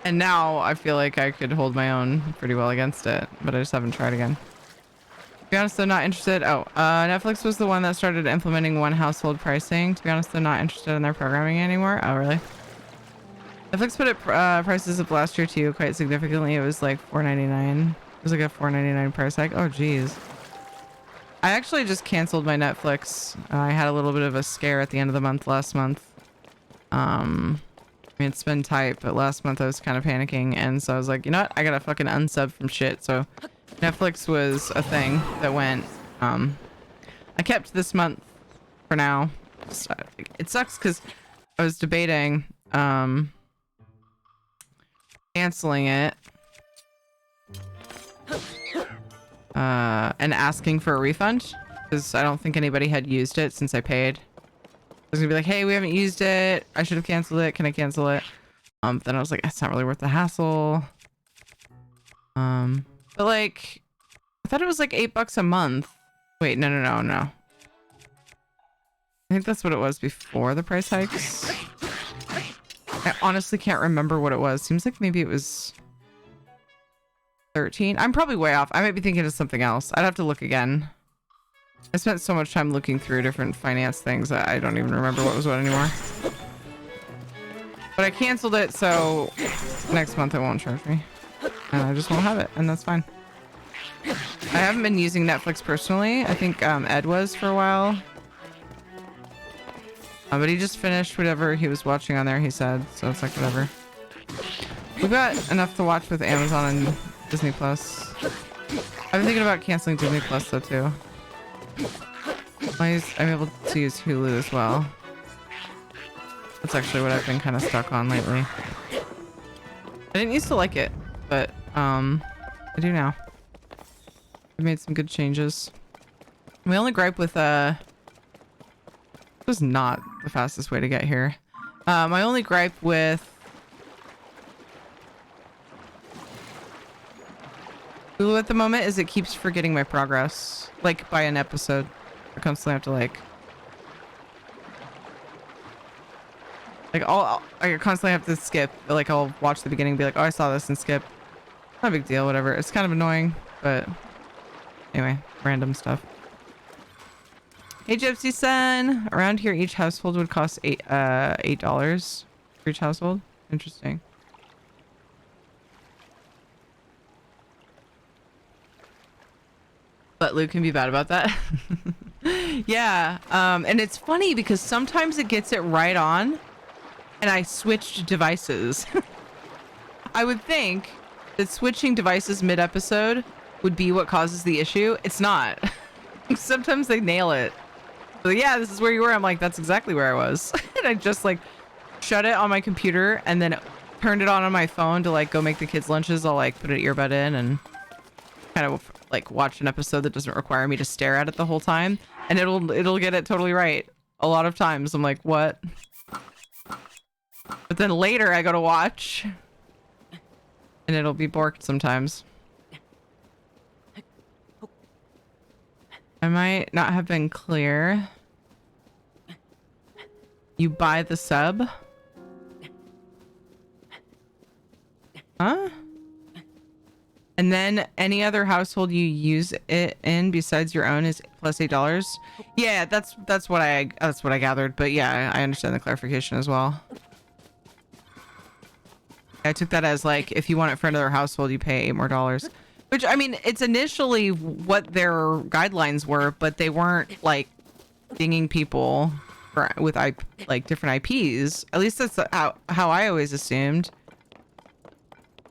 And now I feel like I could hold my own pretty well against it, but I just haven't tried again. To be honest, I'm not interested. Oh, Netflix was the one that started implementing one household pricing. To be honest, I'm not interested in their programming anymore. Oh, really? Netflix put up prices up last year too, quite significantly. It was like $4.99. It was like a $4.99 price hike. Oh, geez. I actually just canceled my Netflix. I had a little bit of a scare at the end of the month last month. I mean, it's been tight, but last month I was kind of panicking, and so I was like, you know what? I gotta fucking unsub from shit. So Netflix was a thing that went. I kept this month for now. It sucks because I was debating canceling it and asking for a refund, because I don't think anybody had used it since I paid. I was gonna be like, hey, we haven't used it, I should have canceled it, can I cancel it? Then I was like, it's not really worth the hassle. But like, I thought it was like $8 a month. Wait, no. I think that's what it was before the price hikes. I honestly can't remember what it was. Seems like maybe it was 13. I'm probably way off. I might be thinking of something else. I'd have to look again. I spent so much time looking through different finance things that I don't even remember what was what anymore. But I canceled it, so next month it won't charge me. And I just won't have it, and that's fine. I haven't been using Netflix personally. I think Ed was for a while. But he just finished whatever he was watching on there, he said. So it's like, whatever. We've got enough to watch with Amazon and Disney Plus. I've been thinking about canceling Disney Plus though too. I'm able to use Hulu as well. That's actually what I've been kind of stuck on lately. I didn't used to like it, but I do now. I've made some good changes. My only gripe with this was not the fastest way to get here. My only gripe with Hulu at the moment is it keeps forgetting my progress, like by an episode. I constantly have to like I constantly have to skip. Like I'll watch the beginning and be like, oh, I saw this, and skip. Not a big deal, whatever. It's kind of annoying, but anyway, random stuff. Hey Gypsy Sun, around here each household would cost $8 for each household. Interesting. But Luke can be bad about that. Yeah, and it's funny because sometimes it gets it right on and I switched devices. I would think that switching devices mid-episode would be what causes the issue. It's not. Sometimes they nail it. So yeah, this is where you were. I'm like, that's exactly where I was. And I just like shut it on my computer and then turned it on my phone to like go make the kids lunches. I'll like put an earbud in and kind of like watch an episode that doesn't require me to stare at it the whole time, and it'll get it totally right. A lot of times I'm like, what? But then later I go to watch and it'll be borked sometimes. I might not have been clear. You buy the sub? Huh? And then any other household you use it in besides your own is plus $8. Yeah, that's what I gathered. But yeah, I understand the clarification as well. I took that as like, if you want it for another household, you pay $8 more. Which, I mean, it's initially what their guidelines were, but they weren't like dinging people with like different IPs. At least that's how I always assumed.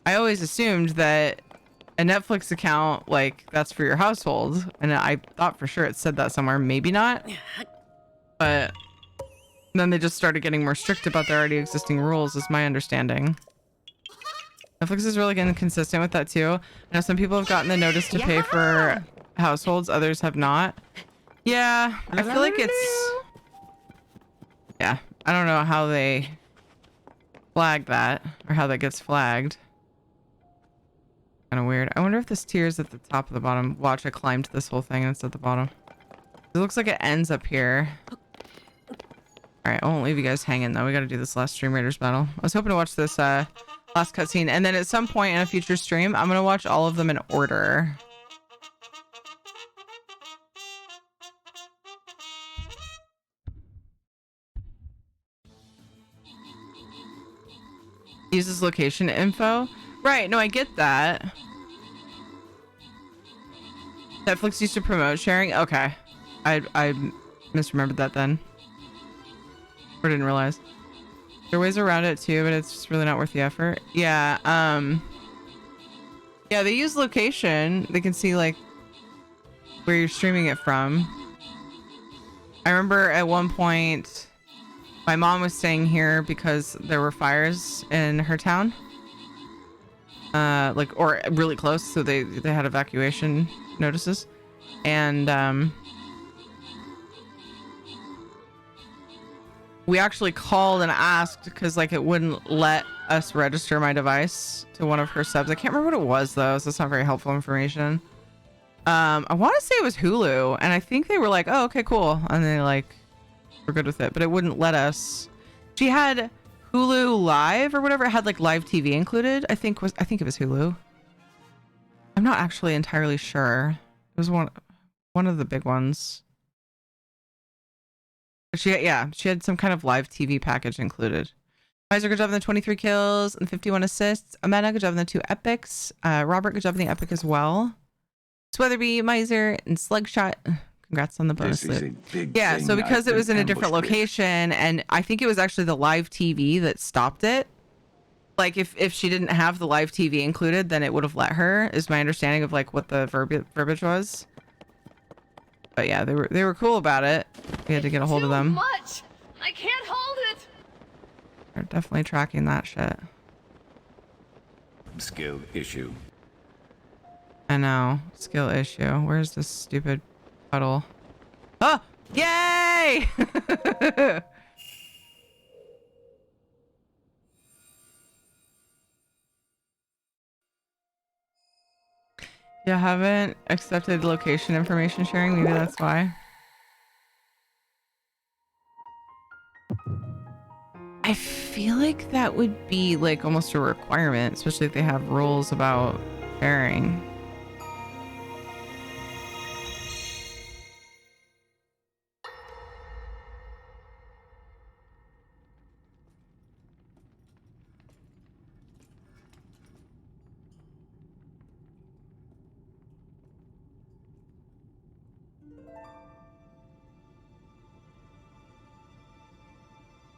I always assumed that a Netflix account, like, that's for your household. And I thought for sure it said that somewhere. Maybe not. But then they just started getting more strict about their already existing rules, is my understanding. Netflix is really inconsistent with that too. I know some people have gotten the notice to pay for households, others have not. Yeah, I feel like it's... Yeah, I don't know how they flag that, or how that gets flagged. Kind of weird. I wonder if this tier is at the top of the bottom. Watch, I climbed this whole thing and it's at the bottom. It looks like it ends up here. Alright, I won't leave you guys hanging though. We gotta do this last Stream Raiders battle. I was hoping to watch this last cutscene, and then at some point in a future stream, I'm gonna watch all of them in order. Uses location info. Right, no, I get that. Netflix used to promote sharing. Okay. I misremembered that then. Or didn't realize. There are ways around it too, but it's just really not worth the effort. Yeah, yeah, they use location. They can see like where you're streaming it from. I remember at one point my mom was staying here because there were fires in her town. Like, or really close, so they had evacuation notices. And we actually called and asked because like it wouldn't let us register my device to one of her subs. I can't remember what it was though, so that's not very helpful information. I want to say it was Hulu, and I think they were like, oh, okay, cool, and they like were good with it, but it wouldn't let us. She had Hulu Live or whatever. It had like live TV included. I think it was Hulu. I'm not actually entirely sure. It was one of the big ones. She had some kind of live TV package included. Miser, good job on the 23 kills and 51 assists. Amanda, good job on the 2 epics. Robert, good job on the epic as well. Sweatherby, Miser, and Slugshot. Congrats on the bonus loot. Yeah, so because it was in a different location, and I think it was actually the live TV that stopped it. Like if she didn't have the live TV included, then it would have let her, is my understanding of like what the verbiage was. But yeah, they were cool about it. We had to get a hold of them. Much. I can't hold it. They're definitely tracking that shit. Skill issue. I know. Skill issue. Where's this stupid puddle? Oh! Yay! You haven't accepted location information sharing? Maybe that's why. I feel like that would be like almost a requirement, especially if they have rules about sharing.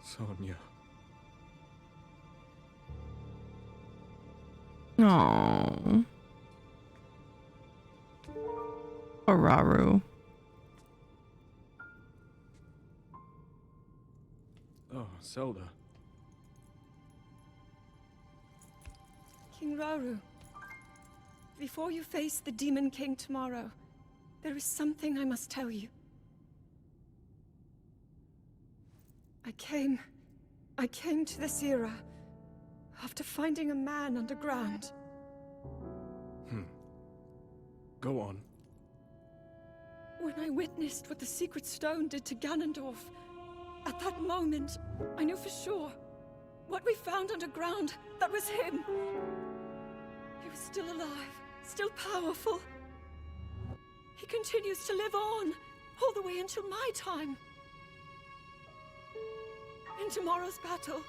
Sonia. Aww. Poor Raru. Oh, Zelda. King Rauru, before you face the Demon King tomorrow, there is something I must tell you. I came to this era after finding a man underground. Go on. When I witnessed what the Secret Stone did to Ganondorf, at that moment, I knew for sure what we found underground, that was him. He was still alive, still powerful. He continues to live on, all the way until my time. In tomorrow's battle,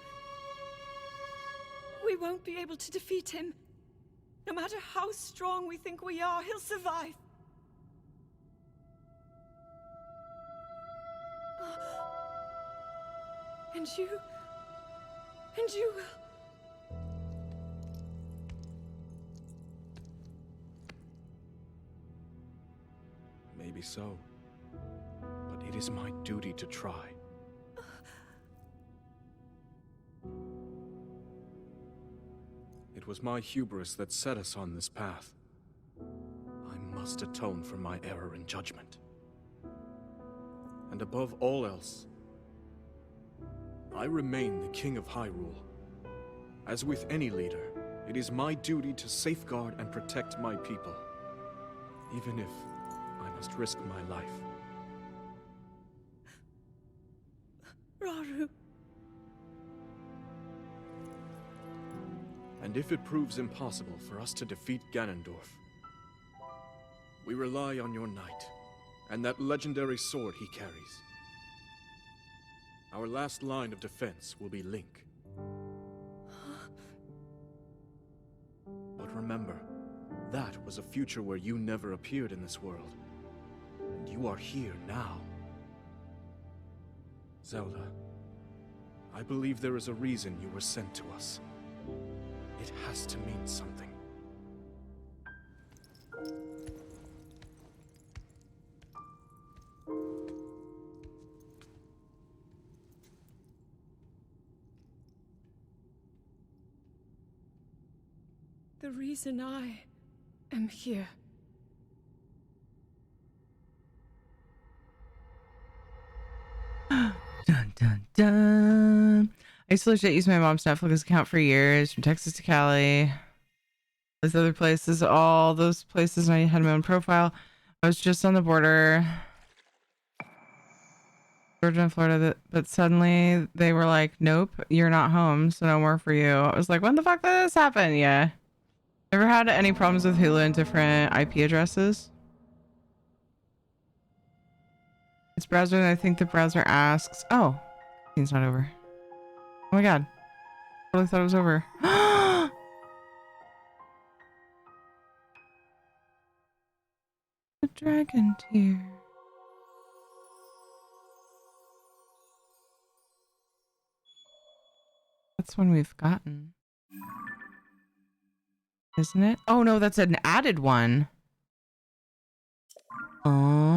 we won't be able to defeat him. No matter how strong we think we are, he'll survive. And you will. Maybe so. But it is my duty to try. It was my hubris that set us on this path. I must atone for my error in judgment. And above all else, I remain the King of Hyrule. As with any leader, it is my duty to safeguard and protect my people, even if I must risk my life. Rauru. And if it proves impossible for us to defeat Ganondorf, we rely on your knight and that legendary sword he carries. Our last line of defense will be Link. But remember, that was a future where you never appeared in this world. And you are here now. Zelda, I believe there is a reason you were sent to us. It has to mean something. The reason I am here. Dun dun dun. I used to legit use my mom's Netflix account for years, from Texas to Cali. Those other places, all those places, I had my own profile. I was just on the border, Georgia and Florida, but suddenly they were like, nope, you're not home, so no more for you. I was like, when the fuck did this happen? Yeah. Ever had any problems with Hulu and different IP addresses? It's browser, and I think the browser asks, oh, scene's not over. Oh my god. I totally thought it was over. The dragon tear. That's one we've gotten. Isn't it? Oh no, that's an added one. Oh.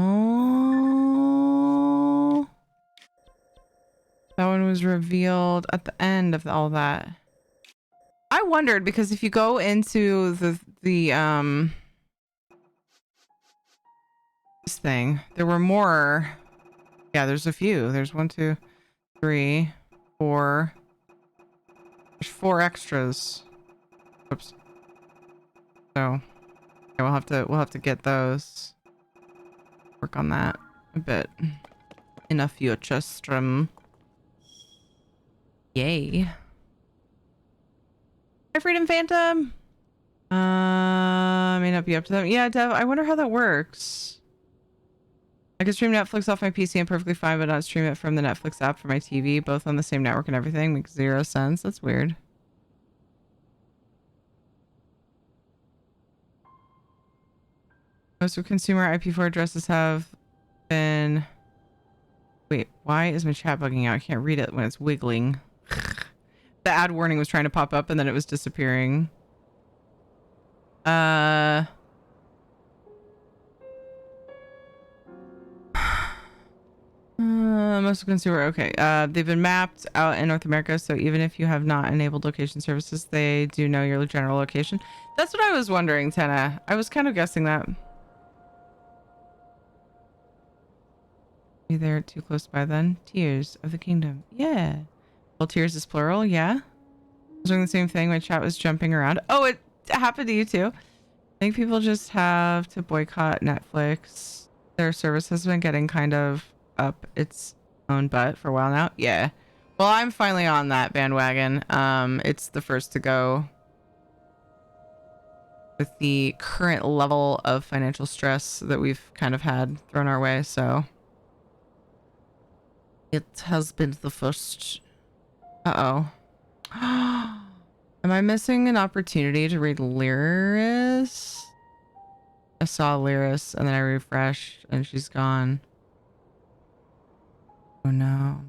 That one was revealed at the end of all that. I wondered because if you go into the this thing, there were more. Yeah, there's a few. There's 1, 2, 3, 4. There's 4 extras. Oops. So yeah, we'll have to get those. Work on that a bit in a future stream. Yay. Hi, Freedom Phantom. May not be up to them. Yeah, Dev, I wonder how that works. I can stream Netflix off my PC and perfectly fine, but not stream it from the Netflix app for my TV, both on the same network and everything. Makes 0 sense. That's weird. Most of consumer IPv4 addresses have been... Wait, why is my chat bugging out? I can't read it when it's wiggling. The ad warning was trying to pop up and then it was disappearing. Most of consumer, okay. They've been mapped out in North America, so even if you have not enabled location services, they do know your general location. That's what I was wondering, Tenna. I was kind of guessing that. Be there too close by then. Tears of the Kingdom. Yeah. Well, tears is plural. Yeah. I was doing the same thing. My chat was jumping around. Oh, it happened to you too. I think people just have to boycott Netflix. Their service has been getting kind of up its own butt for a while now. Yeah. Well, I'm finally on that bandwagon. It's the first to go. with the current level of financial stress that we've kind of had thrown our way. So it has been the first. Uh-oh. Am I missing an opportunity to read Lyris? I saw Lyris and then I refreshed and she's gone. Oh no.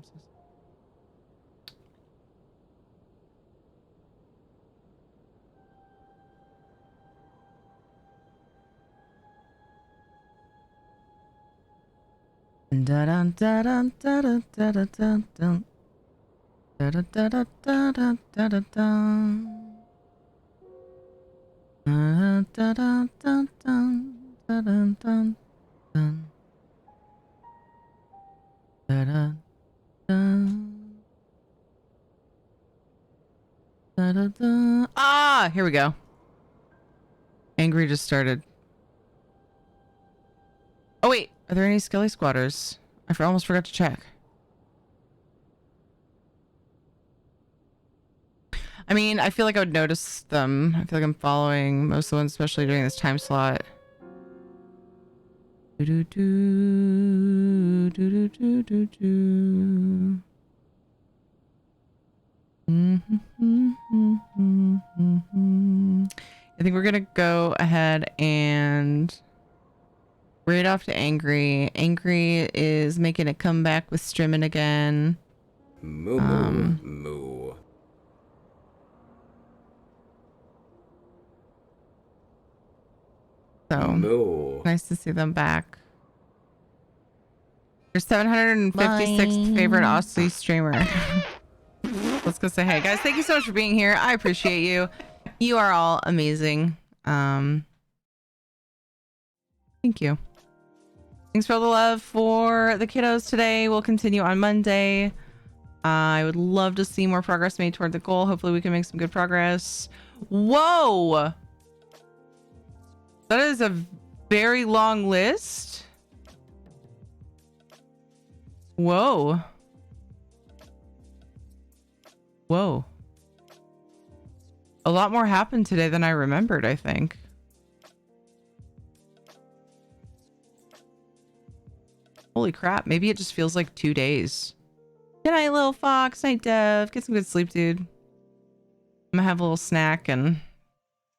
Dun dun dun dun dun dun dun dun. Da da da da da da da da da. Da da da da da da da da. Da da da. Da da da. Ah, here we go. Angry just started. Oh wait, are there any skelly squatters? I almost forgot to check. I mean, I feel like I would notice them. I feel like I'm following most of the ones, especially during this time slot. Do do do do do do do. I think we're gonna go ahead and raid off to Angry. Angry is making a comeback with Strimmin again. Moo moo. So Moo. nice to see them back. Your 756th favorite Aussie streamer. Let's go say hey, guys. Thank you so much for being here. I appreciate you. You are all amazing. Thank you. Thanks for all the love for the kiddos today. We'll continue on Monday. I would love to see more progress made toward the goal. Hopefully we can make some good progress. Whoa! That is a very long list. Whoa. Whoa. A lot more happened today than I remembered, I think. Holy crap. Maybe it just feels like 2 days. Good night, little fox. Night, Dev. Get some good sleep, dude. I'm gonna have a little snack and go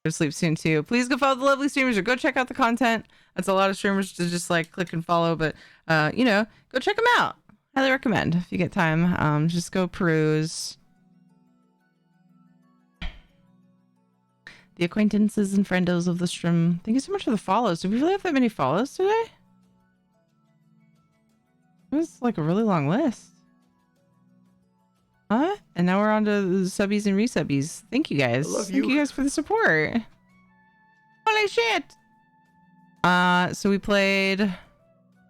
to sleep soon, too. Please go follow the lovely streamers or go check out the content. That's a lot of streamers to just like click and follow, but you know, go check them out. Highly recommend if you get time. Just go peruse. The acquaintances and friendos of the stream. Thank you so much for the follows. Do we really have that many follows today? It was like a really long list. Huh? And now we're on to the subbies and resubbies. Thank you guys. Thank you guys for the support. Holy shit! So we played.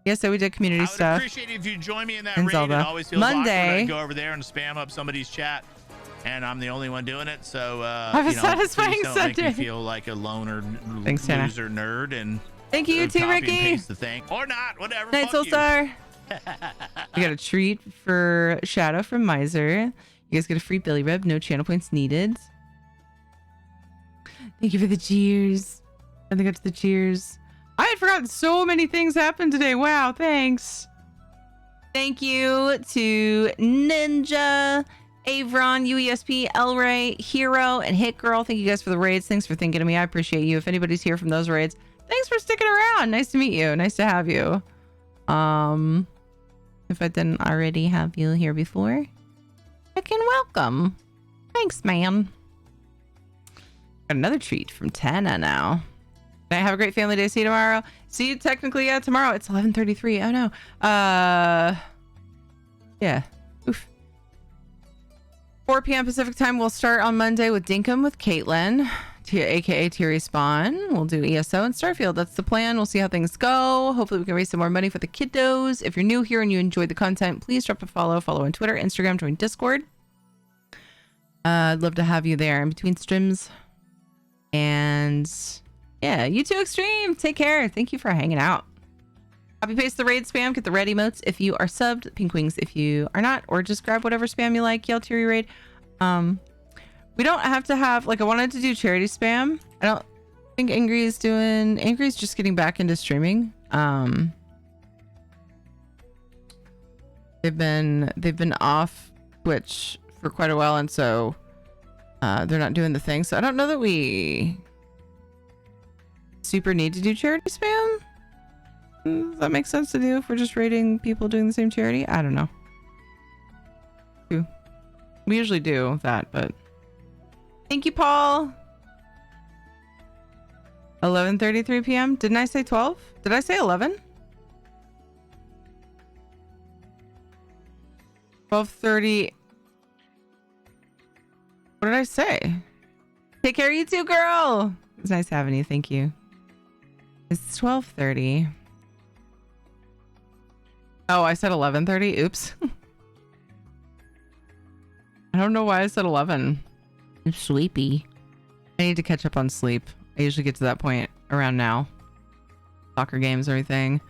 Yes, so we did community stuff. I would appreciate it if you join me in that raid. Zelda. It always feels Monday. awkward to go over there and spam up somebody's chat, and I'm the only one doing it. So Have a satisfying please don't Sunday. make me feel like a loner Thanks, Hannah. loser nerd. And Thank you too, copy and Ricky. paste the thing or not, whatever. Night, fuck you. Soulstar. You got a treat for Shadow from Miser. You guys get a free Billy Rub. No channel points needed. Thank you for the cheers. I think I got to the cheers. I had forgotten so many things happened today. Wow, thanks. Thank you to Ninja, Avron, UESP, Elray, Hero, and Hit Girl. Thank you guys for the raids. Thanks for thinking of me. I appreciate you. If anybody's here from those raids, thanks for sticking around. Nice to meet you. Nice to have you. If I didn't already have you here before, I can welcome. Thanks, man. Got another treat from Tana now. Can I have a great family day? See you tomorrow. See you technically, yeah, tomorrow. It's 11:33. Oh no. Yeah. Oof. 4 p.m. Pacific time. We'll start on Monday with Dinkum with Caitlin, aka Teary Spawn. We'll do ESO and Starfield. That's the plan. We'll see how things go. Hopefully we can raise some more money for the kiddos. If you're new here and you enjoyed the content, please drop a follow. Follow on Twitter, Instagram, join Discord. I'd love to have you there in between streams. And yeah, you too, Extreme. Take care. Thank you for hanging out. Copy paste the raid spam. Get the red emotes if you are subbed. Pink wings if you are not. Or just grab whatever spam you like. Yell Teary raid. We don't have to have, like, I wanted to do charity spam. think Angry's just getting back into streaming. They've been off Twitch for quite a while, and so they're not doing the thing. So I don't know that we super need to do charity spam. Does that make sense to do if we're just rating people doing the same charity? I don't know. We usually do that, but thank you, Paul. 11:33 p.m. Didn't I say 12? Did I say 11? 12:30. What did I say? Take care of you too, girl. It's nice having you. Thank you. It's 12:30. Oh, I said 11:30. Oops. I don't know why I said 11. I'm sleepy. I need to catch up on sleep. I usually get to that point around now. Soccer games, everything.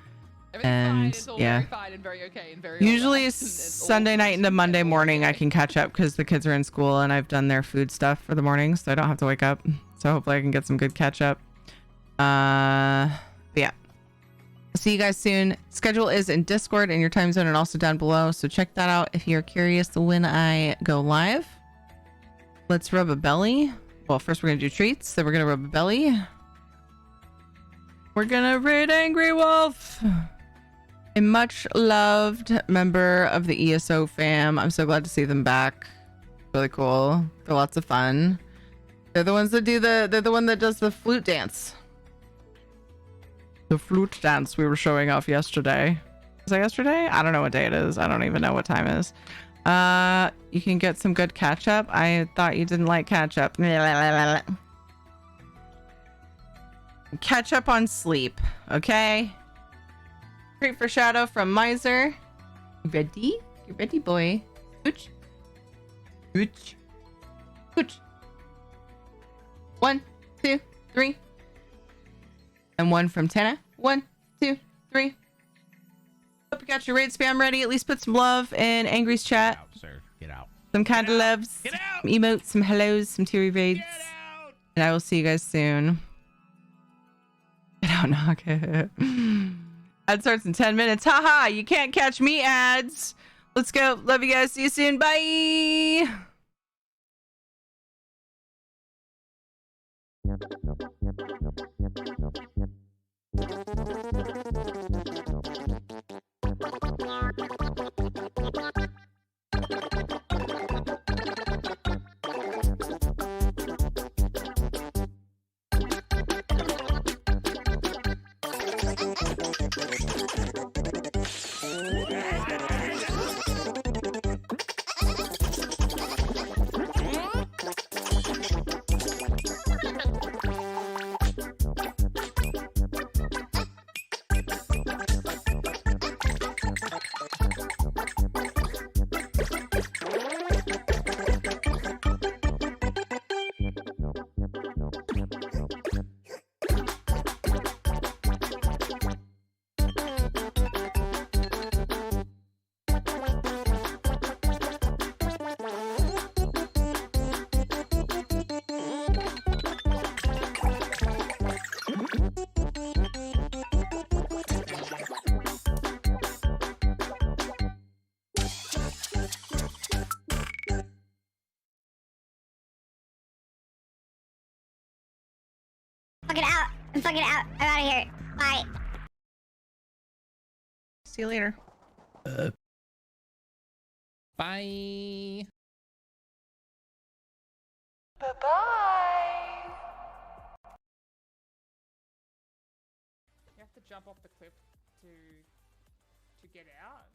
And It's all yeah. very fine and very okay and very Usually relaxed, and it's all Sunday night into Monday morning I can catch up because the kids are in school and I've done their food stuff for the morning, so I don't have to wake up. So hopefully I can get some good catch up. But yeah. I'll see you guys soon. Schedule is in Discord and your time zone and also down below. So check that out if you're curious when I go live. Let's rub a belly. Well, first we're gonna do treats, then we're gonna rub a belly. We're gonna raid Angry Wolf. A much loved member of the ESO fam. I'm so glad to see them back. Really cool. They're lots of fun. They're the ones that do they're the one that does the flute dance. The flute dance we were showing off yesterday. Was that yesterday? I don't know what day it is. I don't even know what time it is. You can get some good catch up. I thought you didn't like catch up. Catch up on sleep, okay? Treat for Shadow from Miser. Ready? You ready, boy? Scooch. Scooch. Scooch. 1, 2, 3. And one from Tana. 1, 2, 3. Hope you got your raid spam ready. At least put some love in Angry's chat. Get out, sir. Get out. Some kind of loves. Get out. Some emotes, some hellos, some teary raids. And I will see you guys soon. Get out, knock it. Ad starts in 10 minutes. Haha, you can't catch me, ads. Let's go. Love you guys. See you soon. Bye. Fucking out. I'm fucking out. I'm out of here. Bye. See you later. Bye. Bye-bye. You have to jump off the cliff to get out.